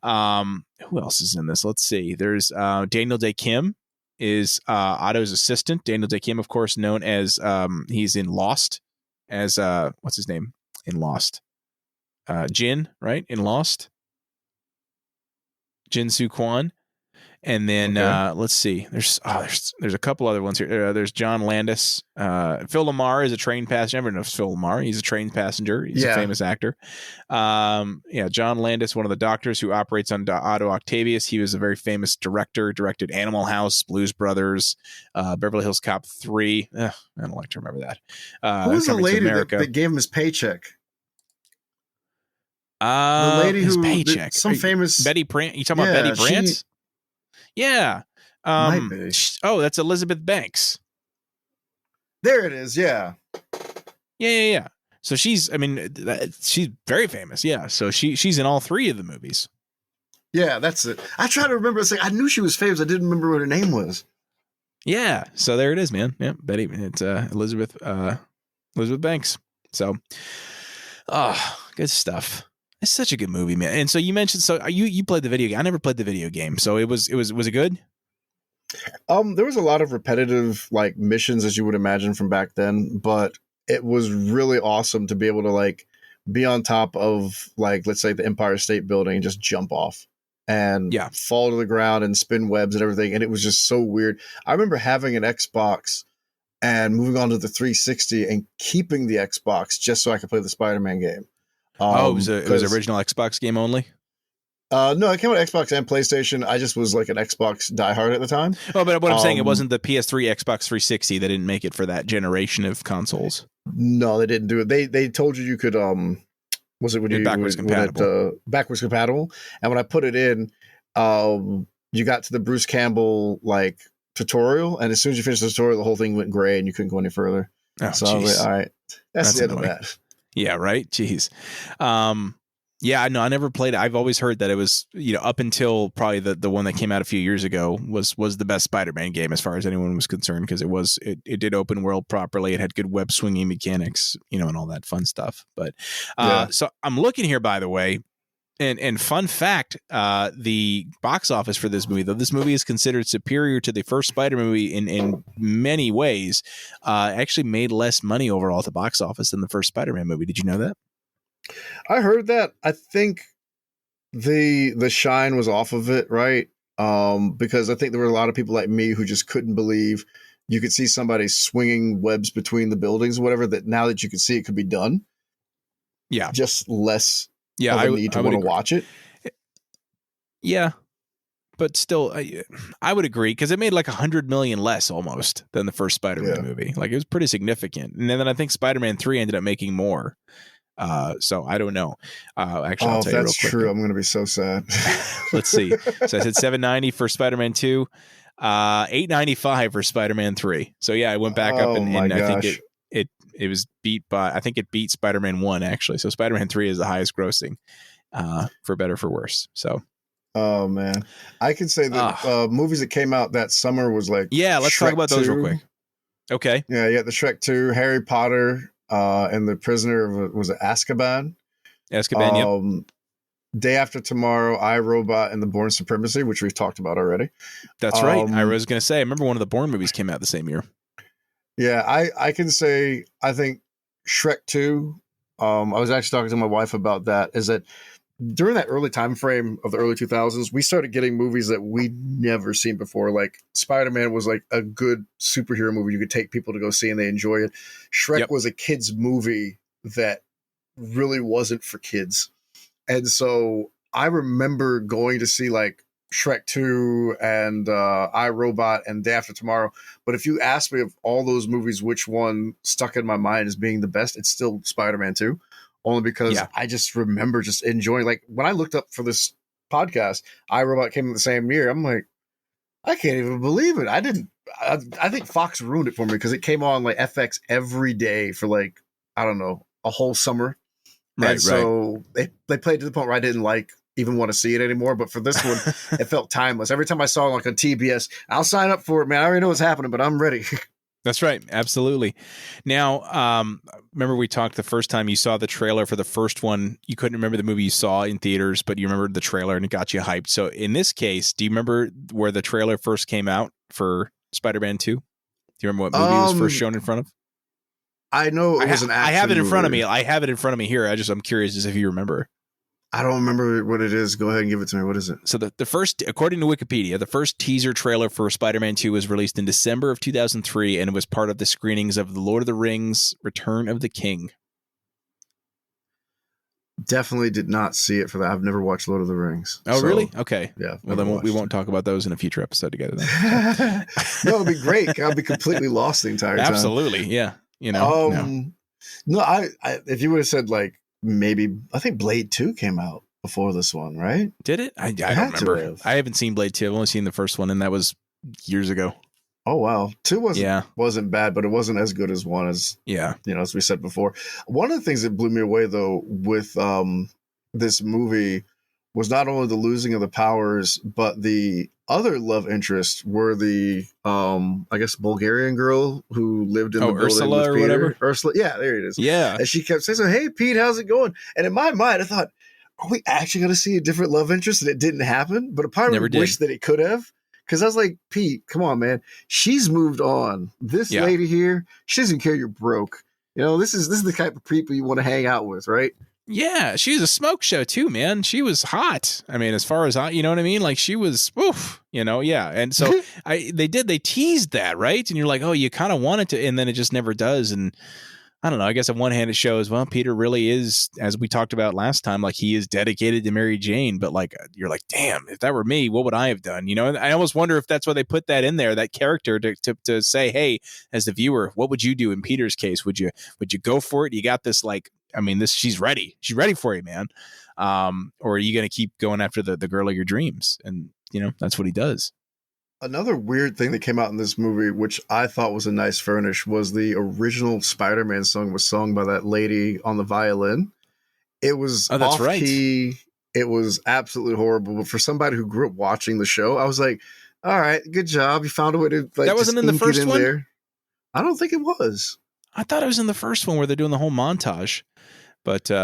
Who else is in this? Let's see. There's Daniel Day Kim is Otto's assistant. Daniel Day Kim, of course, known as he's in Lost as what's his name in Lost? Jin, right? In Lost. Jin Soo Kwon. And then let's see. There's a couple other ones here. There's John Landis. Phil Lamar is a trained passenger. Everyone knows Phil Lamar. He's a trained passenger. He's a famous actor. John Landis, one of the doctors who operates on Otto Octavius. He was a very famous director. Directed Animal House, Blues Brothers, Beverly Hills Cop 3. I don't like to remember that. Who was the lady that gave him his paycheck? The lady his paycheck. Famous Betty Brant. You talking about Betty Brant? Yeah. That's Elizabeth Banks. There it is. Yeah. Yeah. So she's very famous. Yeah. So she's in all three of the movies. Yeah, that's it. I try to remember. I knew she was famous. I didn't remember what her name was. Yeah. So there it is, man. Yeah. Betty. It's Elizabeth Banks. So, good stuff. It's such a good movie, man. And so you mentioned, you played the video game. I never played the video game. So was it good? There was a lot of repetitive like missions, as you would imagine from back then, but it was really awesome to be able to like be on top of like, let's say the Empire State Building and just jump off and fall to the ground and spin webs and everything. And it was just so weird. I remember having an Xbox and moving on to the 360 and keeping the Xbox just so I could play the Spider-Man game. It was original Xbox game only? No, it came on Xbox and PlayStation. I just was like an Xbox diehard at the time. Oh, but what I'm saying, it wasn't the PS3, Xbox 360. They didn't make it for that generation of consoles. No, they didn't do it. They told you could was it when you backwards compatible? Backwards compatible. And when I put it in, you got to the Bruce Campbell like tutorial, and as soon as you finish the tutorial, the whole thing went gray and you couldn't go any further. Oh, so I was like, all right, that's the end annoying. of that. Yeah, right. Jeez. Yeah, no, I never played it. I've always heard that it was, up until probably the one that came out a few years ago was the best Spider-Man game as far as anyone was concerned, because it did open world properly. It had good web swinging mechanics, and all that fun stuff. But so I'm looking here, by the way, and fun fact, the box office for this movie, though this movie is considered superior to the first Spider movie in many ways, actually made less money overall at the box office than the first Spider-Man movie. Did you know that? I heard that. I think the shine was off of it, right? Because I think there were a lot of people like me who just couldn't believe you could see somebody swinging webs between the buildings, or whatever. That now that you could see it could be done, just less. Yeah, I need to want to watch it. Yeah, but still, I would agree, because it made like $100 million less almost than the first Spider-Man movie. Like, it was pretty significant, and then I think Spider-Man 3 ended up making more. So I don't know. Actually, I'll tell you real quick. That's true. I'm going to be so sad. Let's see. So I said $790 for Spider-Man 2, $895 for Spider-Man 3. So yeah, I went back up and I think it was beat by, I think it beat Spider-Man 1 actually. So Spider-Man 3 is the highest grossing, for better or for worse. So. Oh man, I can say that movies that came out that summer was like, let's Shrek talk about those 2. real quick. Okay. Yeah, you got the Shrek 2, Harry Potter, and the Prisoner was it Azkaban? Azkaban, yep. Day After Tomorrow, I, Robot, and The Bourne Supremacy, which we've talked about already. That's right. I was going to say, I remember one of the Bourne movies came out the same year. Yeah, I can say, I think Shrek 2, I was actually talking to my wife about that, is that during that early time frame of the early 2000s, we started getting movies that we'd never seen before. Like Spider-Man was like a good superhero movie you could take people to go see and they enjoy it. Shrek was a kid's movie that really wasn't for kids. And so I remember going to see like Shrek 2 and I, Robot and Day After Tomorrow. But if you ask me of all those movies, which one stuck in my mind as being the best, it's still Spider-Man 2. Only because I just remember just enjoying, like when I looked up for this podcast, I, Robot came in the same year. I'm like, I can't even believe it. I think Fox ruined it for me because it came on like FX every day for like, I don't know, a whole summer. Right. So they played to the point where I didn't even want to see it anymore. But for this one, it felt timeless. Every time I saw it like on TBS, I'll sign up for it, man. I already know what's happening, but I'm ready. That's right. Absolutely. Now, remember we talked the first time you saw the trailer for the first one. You couldn't remember the movie you saw in theaters, but you remembered the trailer and it got you hyped. So in this case, do you remember where the trailer first came out for Spider-Man 2? Do you remember what movie it was first shown in front of? I know it was an action I have it in movie. front of me. I have it in front of me here. I'm curious as if you remember. I don't remember what it is. Go ahead and give it to me. What is it? So the first, according to Wikipedia, the first teaser trailer for Spider-Man 2 was released in December of 2003, and it was part of the screenings of The Lord of the Rings: Return of the King. Definitely did not see it for that. I've never watched Lord of the Rings. Oh, really? Okay. Yeah. Well, then we won't talk about those in a future episode together then. No, it'd be great. I'll be completely lost the entire time. Absolutely. Yeah. No, I if you would have said like, maybe I think Blade 2 came out before this one, right? Did it? I don't remember. I haven't seen Blade 2. I've only seen the first one, and that was years ago. Oh wow, 2 wasn't bad, but it wasn't as good as 1 as as we said before. One of the things that blew me away though with this movie was not only the losing of the powers, but the other love interests were the I guess Bulgarian girl who lived in the building Ursula with or Peter. whatever. Ursula, yeah, there it is. Yeah, and she kept saying, "So, hey, Pete, how's it going?" And in my mind, I thought, "Are we actually going to see a different love interest?" And it didn't happen. But a part of me wished that it could have, because I was like, "Pete, come on, man, she's moved on. This lady here, she doesn't care you're broke. This is the type of people you want to hang out with, right?" Yeah, she was a smoke show too, man. She was hot. I mean, as far as you know what I mean? Like she was, yeah. And so they teased that, right? And you're like, oh, you kind of want it to, and then it just never does. And I don't know. I guess on one hand it shows, well, Peter really is, as we talked about last time, like he is dedicated to Mary Jane. But like, you're like, damn, if that were me, what would I have done? And I almost wonder if that's why they put that in there, that character to say, hey, as the viewer, what would you do in Peter's case? Would you go for it? You got this, like, I mean, she's ready. She's ready for you, man. Or are you going to keep going after the girl of your dreams? And that's what he does. Another weird thing that came out in this movie, which I thought was a nice furnish, was the original Spider-Man song was sung by that lady on the violin. It was off key. It was absolutely horrible. But for somebody who grew up watching the show, I was like, all right, good job. You found a way to like that wasn't in the first one. There. I don't think it was. I thought it was in the first one where they're doing the whole montage. But they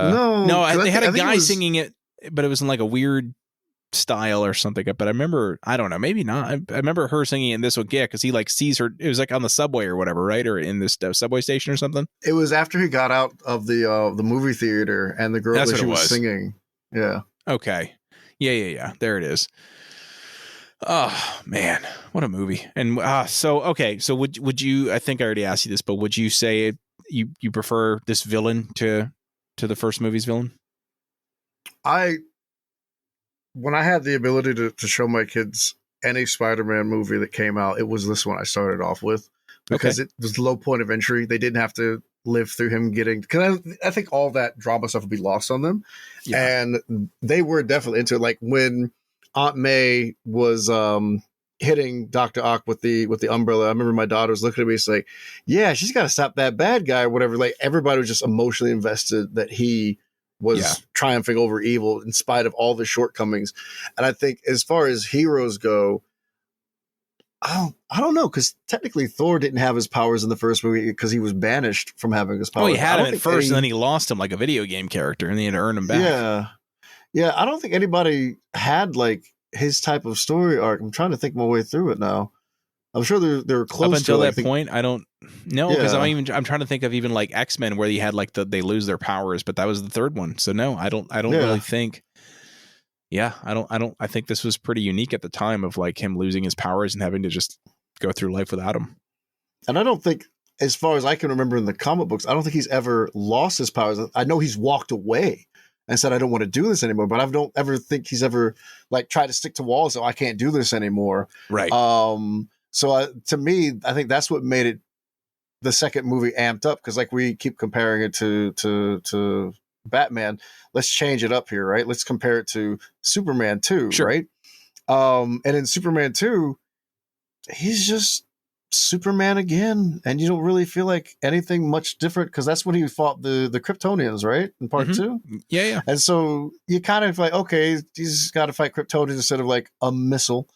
had a guy singing it, but it was in like a weird style or something. But I remember, I don't know, maybe not. I remember her singing it in this one, yeah, because he like sees her. It was like on the subway or whatever, right? Or in this subway station or something. It was after he got out of the movie theater and the girl that she was singing. Yeah. Okay. Yeah. There it is. Oh man, what a movie! And so would you? I think I already asked you this, but would you say you prefer this villain to the first movie's villain? When I had the ability to show my kids any Spider-Man movie that came out, it was this one I started off with because it was the low point of entry. They didn't have to live through him getting, because I think all that drama stuff would be lost on them. Yeah. And they were definitely into it. Like when Aunt May was hitting Dr. Ock with the umbrella, I remember my daughter was looking at me, it's like, yeah, she's got to stop that bad guy or whatever. Like everybody was just emotionally invested that he was triumphing over evil in spite of all the shortcomings. And I think as far as heroes go, I don't know, because technically Thor didn't have his powers in the first movie because he was banished from having his powers. Oh, he had him at first, and then he lost him like a video game character, and he had to earn him back. Yeah. I don't think anybody had like his type of story arc. I'm trying to think my way through it now. I'm sure they're close up until to that point. I don't know, because I'm trying to think of even like X-Men where he had like they lose their powers, but that was the third one. So no, I don't really think. Yeah, I think this was pretty unique at the time of like him losing his powers and having to just go through life without them. And I don't think, as far as I can remember in the comic books, I don't think he's ever lost his powers. I know he's walked away and said, I don't want to do this anymore, but I don't ever think he's ever like tried to stick to walls. So I can't do this anymore. Right. So to me, I think that's what made it the second movie amped up. Cause like we keep comparing it to Batman. Let's change it up here, right? Let's compare it to Superman 2, right? And in Superman 2, he's just Superman again, and you don't really feel like anything much different because that's when he fought the Kryptonians, right? In part 2? Yeah. And so you kind of like, okay, he's got to fight Kryptonians instead of like a missile.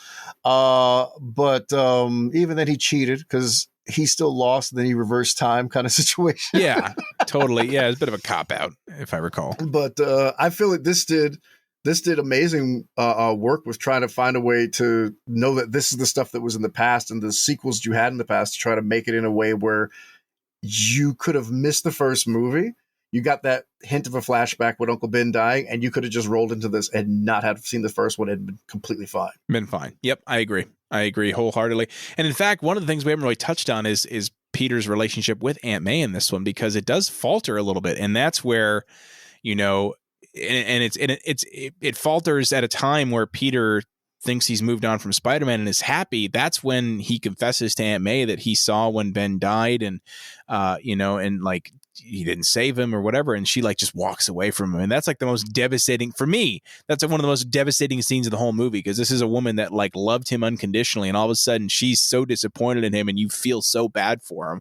But even then he cheated because he still lost, and then he reversed time kind of situation. Yeah, totally. Yeah, it's a bit of a cop-out, if I recall. But I feel like this did amazing work with trying to find a way to know that this is the stuff that was in the past and the sequels you had in the past to try to make it in a way where you could have missed the first movie. You got that hint of a flashback with Uncle Ben dying, and you could have just rolled into this and not have seen the first one and been completely fine. Been fine. Yep, I agree wholeheartedly. And in fact, one of the things we haven't really touched on is Peter's relationship with Aunt May in this one, because it does falter a little bit, and that's where, it falters at a time where Peter thinks he's moved on from Spider-Man and is happy. That's when he confesses to Aunt May that he saw when Ben died, and and like he didn't save him or whatever, and she like just walks away from him. And that's like the most devastating for me. That's like one of the most devastating scenes of the whole movie, because this is a woman that like loved him unconditionally, and all of a sudden she's so disappointed in him, and you feel so bad for him.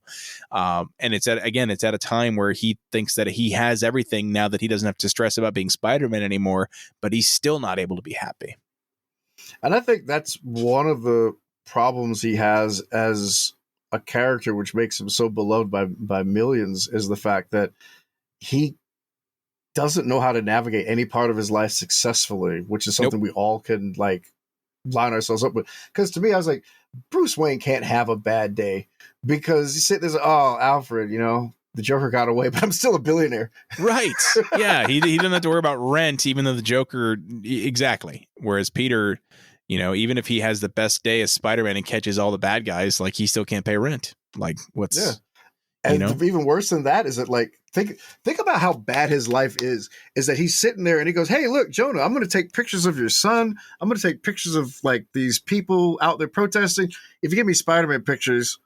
And it's at a time where he thinks that he has everything now, that he doesn't have to stress about being Spider-Man anymore, but he's still not able to be happy. And I think that's one of the problems he has as a character, which makes him so beloved by millions, is the fact that he doesn't know how to navigate any part of his life successfully, which is something we all can like line ourselves up with. Because to me, I was like, Bruce Wayne can't have a bad day, because you sit there, oh, Alfred, the Joker got away, but I'm still a billionaire. Right. Yeah. He doesn't have to worry about rent, even though the Joker, exactly. Whereas Peter, even if he has the best day as Spider-Man and catches all the bad guys, like he still can't pay rent. Like what's, and even worse than that is that like, think about how bad his life is that he's sitting there and he goes, hey, look, Jonah, I'm going to take pictures of your son. I'm going to take pictures of like these people out there protesting. If you give me Spider-Man pictures,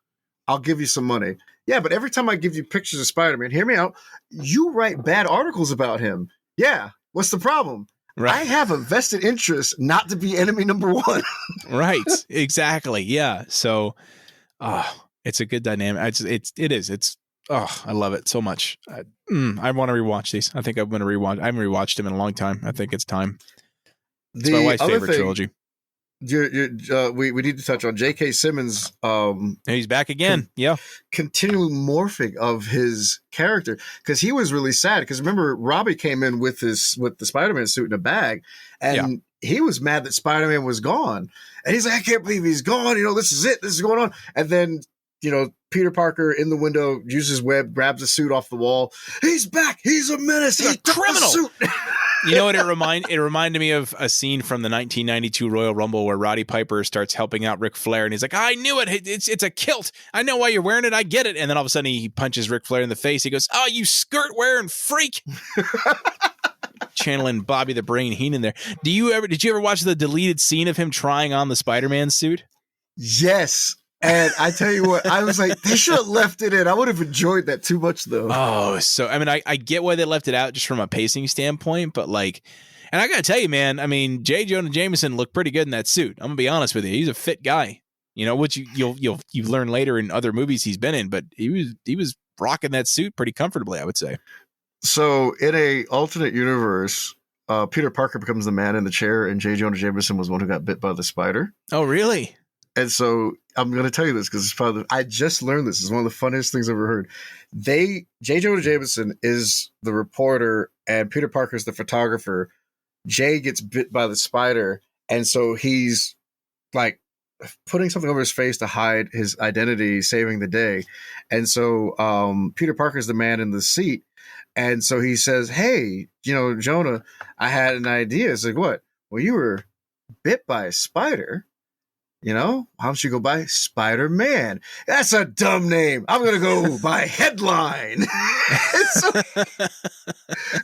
I'll give you some money. Yeah, but every time I give you pictures of Spider-Man, hear me out, you write bad articles about him. Yeah, what's the problem? Right. I have a vested interest not to be enemy number one. Right. Exactly. Yeah. So, it's a good dynamic. It's, I love it so much. I want to rewatch these. I think I'm going to rewatch. I haven't rewatched them in a long time. I think it's time. It's my wife's favorite trilogy. We need to touch on J.K. Simmons. He's back again. Continually morphing of his character, because he was really sad. Because remember, Robbie came in with the Spider-Man suit in a bag, and he was mad that Spider-Man was gone. And he's like, I can't believe he's gone. This is it. This is going on. And then, Peter Parker in the window uses web, grabs the suit off the wall. He's back. He's a menace. He's a criminal. Suit. You know what it reminded me of a scene from the 1992 Royal Rumble where Roddy Piper starts helping out Ric Flair, and he's like, I knew it. It's a kilt. I know why you're wearing it. I get it. And then all of a sudden he punches Ric Flair in the face. He goes, oh, you skirt wearing freak. Channeling Bobby the Brain Heenan there. Did you ever watch the deleted scene of him trying on the Spider-Man suit? Yes. And I tell you what, I was like, they should have left it in. I would have enjoyed that too much, though. Oh, so, I mean, I get why they left it out just from a pacing standpoint, but like, and I got to tell you, man, I mean, J. Jonah Jameson looked pretty good in that suit. I'm going to be honest with you. He's a fit guy, which you learn later in other movies he's been in, but he was rocking that suit pretty comfortably, I would say. So in a alternate universe, Peter Parker becomes the man in the chair, and J. Jonah Jameson was one who got bit by the spider. Oh, really? And so I'm going to tell you this because I just learned this. It's one of the funniest things I've ever heard. J. Jonah Jameson is the reporter and Peter Parker's the photographer. Jay gets bit by the spider, and so he's like putting something over his face to hide his identity, saving the day. And so Peter Parker's the man in the seat. And so he says, hey, Jonah, I had an idea. It's like, what? Well, you were bit by a spider. Why don't you go by Spider-Man? That's a dumb name. I'm going to go by Headline. So, I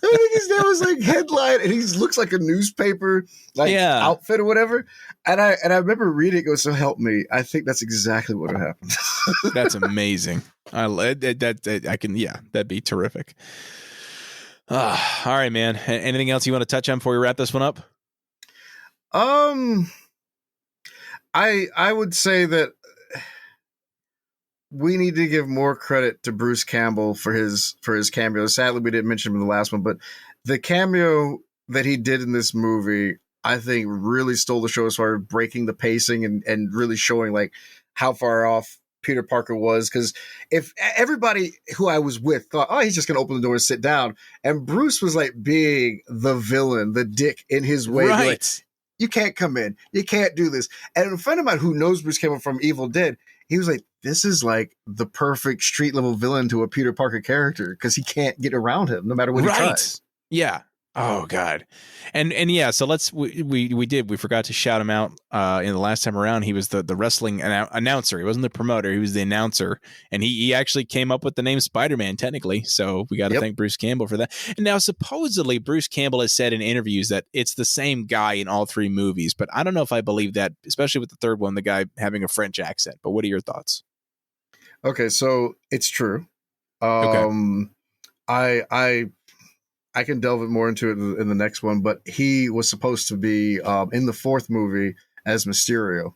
think his name was like Headline, and he looks like a newspaper outfit or whatever. And I remember reading it, go, so help me. I think that's exactly what happened. That's amazing. That'd be terrific. All right, man. Anything else you want to touch on before we wrap this one up? I would say that we need to give more credit to Bruce Campbell for his cameo. Sadly, we didn't mention him in the last one, but the cameo that he did in this movie, I think, really stole the show as far as breaking the pacing and really showing like how far off Peter Parker was. Because if everybody who I was with thought, oh, he's just going to open the door and sit down, and Bruce was like being the villain, the dick in his way. Right. Like, you can't come in. You can't do this. And a friend of mine who knows Bruce Campbell from Evil Dead, he was like, this is like the perfect street level villain to a Peter Parker character because he can't get around him no matter what he tries. Yeah. Oh God. And yeah, so we forgot to shout him out in the last time around. He was the wrestling announcer. He wasn't the promoter. He was the announcer, and he actually came up with the name Spider-Man technically. So we got to thank Bruce Campbell for that. And now supposedly Bruce Campbell has said in interviews that it's the same guy in all three movies, but I don't know if I believe that, especially with the third one, the guy having a French accent. But what are your thoughts? Okay. So it's true. Okay. I can delve more into it in the next one, but he was supposed to be in the fourth movie as Mysterio.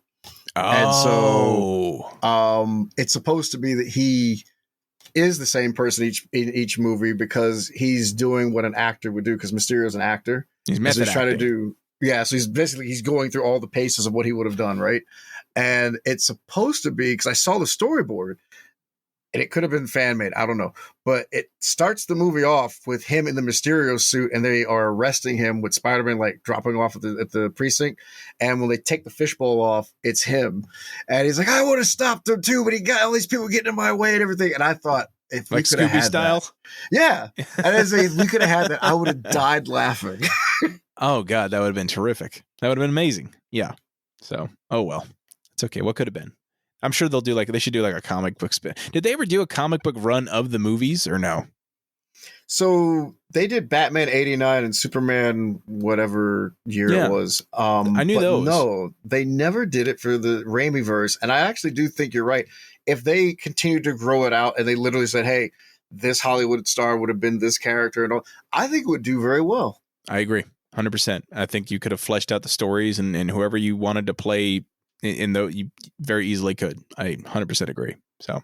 And so it's supposed to be that he is the same person in each movie because he's doing what an actor would do because Mysterio is an actor. He's method acting. Trying to do, so he's going through all the paces of what he would have done, right? And it's supposed to be, because I saw the storyboard, and it could have been fan made. I don't know. But it starts the movie off with him in the Mysterio suit, and they are arresting him with Spider-Man like dropping off at the precinct. And when they take the fishbowl off, it's him. And he's like, I would have stopped them too, but he got all these people getting in my way and everything. And I thought, if we could have had style? That. Yeah. And if we could have had that, I would have died laughing. Oh, God, that would have been terrific. That would have been amazing. Yeah. So, oh, well. It's okay. What could have been? I'm sure they should do like a comic book spin. Did they ever do a comic book run of the movies or no? So they did Batman 89 and Superman whatever year it was. I knew those. No, they never did it for the Raimi verse. And I actually do think you're right. If they continued to grow it out and they literally said, hey, this Hollywood star would have been this character and all, I think it would do very well. I agree. 100%. I think you could have fleshed out the stories and whoever you wanted to play in though you very easily could. I 100% agree. So,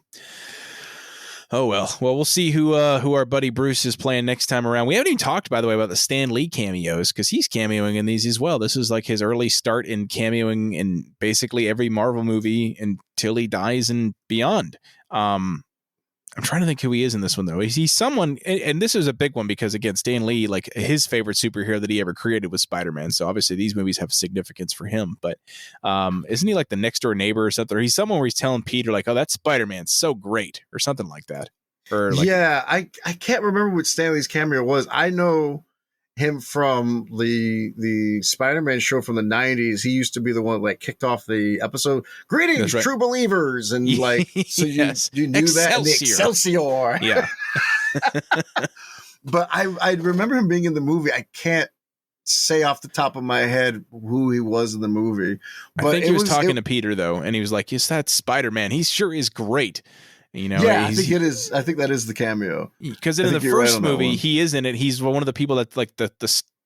oh well, we'll see who our buddy Bruce is playing next time around. We haven't even talked, by the way, about the Stan Lee cameos because he's cameoing in these as well. This is like his early start in cameoing in basically every Marvel movie until he dies and beyond. I'm trying to think who he is in this one, though. He's someone, and this is a big one because, again, Stan Lee, like his favorite superhero that he ever created was Spider-Man. So obviously these movies have significance for him. But isn't he like the next door neighbor or something? Or he's someone where he's telling Peter, like, oh, that Spider-Man's so great or something like that. Or like, yeah, I can't remember what Stan Lee's cameo was. I know him from the Spider-Man show from the 90s. He used to be the one like kicked off the episode. Greetings, right. true believers. And like, so yes. you knew that in the Excelsior. Yeah. But I remember him being in the movie. I can't say off the top of my head who he was in the movie. But I think he was talking to Peter though. And he was like, yes, that's Spider-Man. He sure is great. You know, yeah, I think it is. I think that is the cameo. Because in the first movie, he is in it. He's one of the people that like the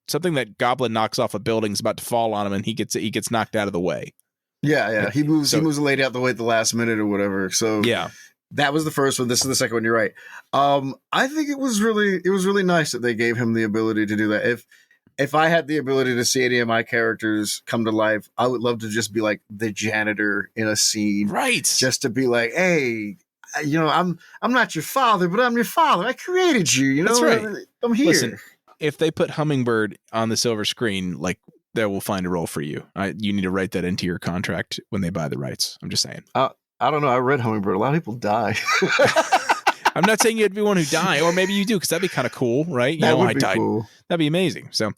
something that Goblin knocks off a building is about to fall on him, and he gets knocked out of the way. Yeah. He moves a lady out the way at the last minute or whatever. So yeah, that was the first one. This is the second one. You're right. I think it was really nice that they gave him the ability to do that. If I had the ability to see any of my characters come to life, I would love to just be like the janitor in a scene, right? Just to be like, hey. You know, I'm not your father, but I'm your father. I created you. You know, that's right. I'm here. Listen, if they put Hummingbird on the silver screen, like they will find a role for you. You need to write that into your contract when they buy the rights. I'm just saying. I don't know. I read Hummingbird. A lot of people die. I'm not saying you'd be one who die, or maybe you do, because that'd be kind of cool, right? You that know, would I be died. Cool. That'd be amazing. So,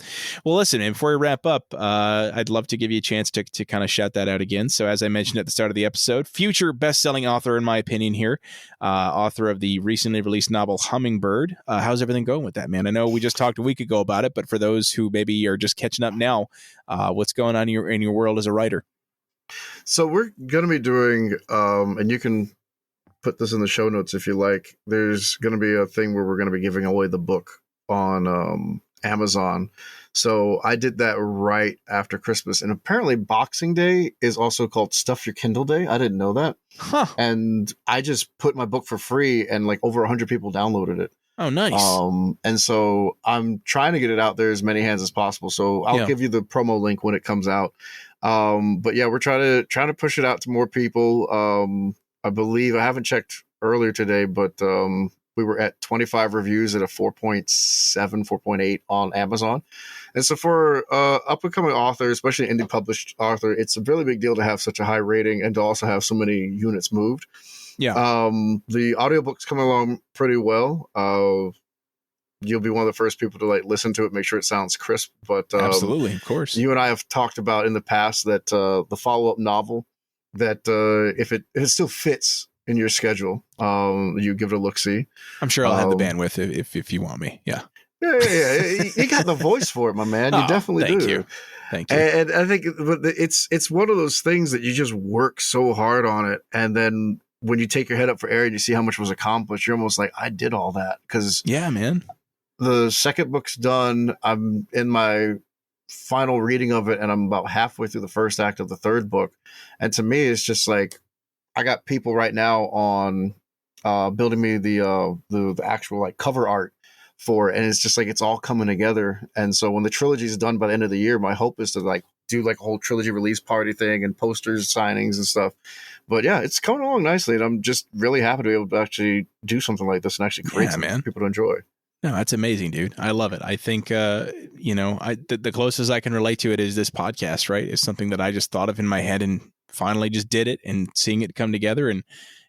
well, listen, and before we wrap up, I'd love to give you a chance to kind of shout that out again. So, as I mentioned at the start of the episode, future best-selling author, in my opinion here, author of the recently released novel Hummingbird. How's everything going with that, man? I know we just talked a week ago about it, but for those who maybe are just catching up now, what's going on in your world as a writer? So we're going to be doing, and you can put this in the show notes if you like. There's going to be a thing where we're going to be giving away the book on Amazon. So I did that right after Christmas, and apparently Boxing Day is also called Stuff Your Kindle Day. I didn't know that. Huh. And I just put my book for free, and like over 100 people downloaded it. Oh, nice. And so I'm trying to get it out there as many hands as possible. So I'll give you the promo link when it comes out. But yeah, we're trying to push it out to more people. I believe, I haven't checked earlier today, but we were at 25 reviews at a 4.7, 4.8 on Amazon. And so for up-and-coming author, especially indie published author, it's a really big deal to have such a high rating and to also have so many units moved. Yeah. The audiobook's coming along pretty well. You'll be one of the first people to like listen to it, make sure it sounds crisp. But absolutely, of course. You and I have talked about in the past that the follow-up novel, that if it still fits in your schedule, you give it a look-see. I'm sure I'll have the bandwidth if you want me. Yeah. Yeah. You got the voice for it, my man. You definitely do. Thank you. And I think it's one of those things that you just work so hard on it, and then when you take your head up for air and you see how much was accomplished, you're almost like, I did all that. Because yeah, man. The second book's done. I'm in my final reading of it, and I'm about halfway through the first act of the third book. And to me, it's just like, I got people right now on building me the actual like cover art for it, and it's just like it's all coming together. And so when the trilogy is done by the end of the year, my hope is to like do like a whole trilogy release party thing and posters, signings and stuff. But yeah, it's coming along nicely, and I'm just really happy to be able to actually do something like this and actually create something for people to enjoy. No, that's amazing, dude. I love it. I think, the closest I can relate to it is this podcast, right? It's something that I just thought of in my head and finally just did it, and seeing it come together. And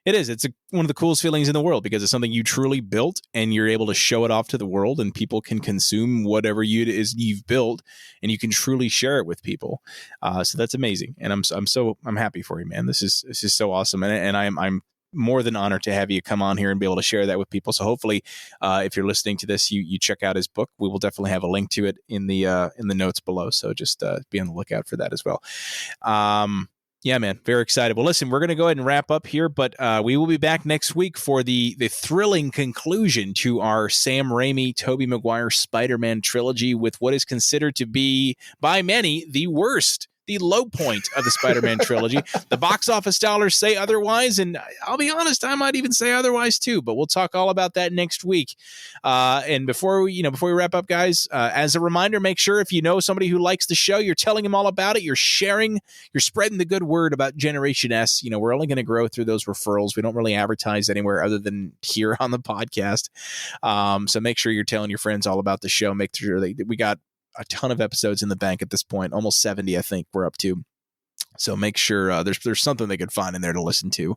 it's one of the coolest feelings in the world, because it's something you truly built and you're able to show it off to the world, and people can consume whatever you've built, and you can truly share it with people. So that's amazing. And I'm happy for you, man. This is so awesome. And I'm more than honored to have you come on here and be able to share that with people. So hopefully, if you're listening to this, you check out his book. We will definitely have a link to it in the notes below. So just be on the lookout for that as well. Yeah, man. Very excited. Well, listen, we're going to go ahead and wrap up here, but we will be back next week for the thrilling conclusion to our Sam Raimi, Tobey Maguire Spider-Man trilogy with what is considered to be, by many, the worst, the low point of the Spider-Man trilogy. The box office dollars say otherwise, and I'll be honest, I might even say otherwise too, but we'll talk all about that next week. And before we wrap up, guys, as a reminder, make sure if you know somebody who likes the show, you're telling them all about it, you're sharing, you're spreading the good word about Generation S. We're only going to grow through those referrals. We don't really advertise anywhere other than here on the podcast. So make sure you're telling your friends all about the show. Make sure we got a ton of episodes in the bank at this point, almost 70, I think we're up to. So make sure there's something they could find in there to listen to.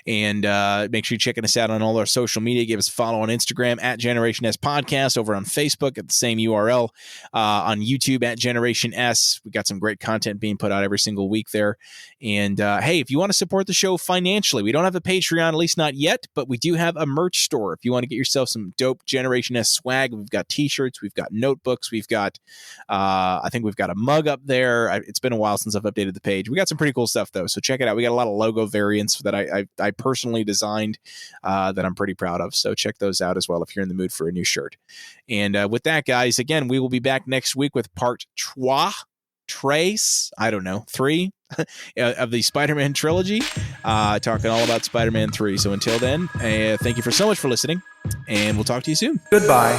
And make sure you're checking us out on all our social media. Give us a follow on Instagram at Generation S Podcast, over on Facebook at the same URL, on YouTube at Generation S. We got some great content being put out every single week there. And hey, if you want to support the show financially, we don't have a Patreon, at least not yet, but we do have a merch store. If you want to get yourself some dope Generation S swag, we've got t-shirts, we've got notebooks, we've got, I think we've got a mug up there. It's been a while since I've updated the page. We got some pretty cool stuff though, so check it out. We got a lot of logo variants that I personally designed that I'm pretty proud of, so check those out as well if you're in the mood for a new shirt. And with that, guys, again, we will be back next week with part 3 of the Spider-Man trilogy, talking all about Spider-Man 3. So until then, thank you so much for listening, and we'll talk to you soon. Goodbye.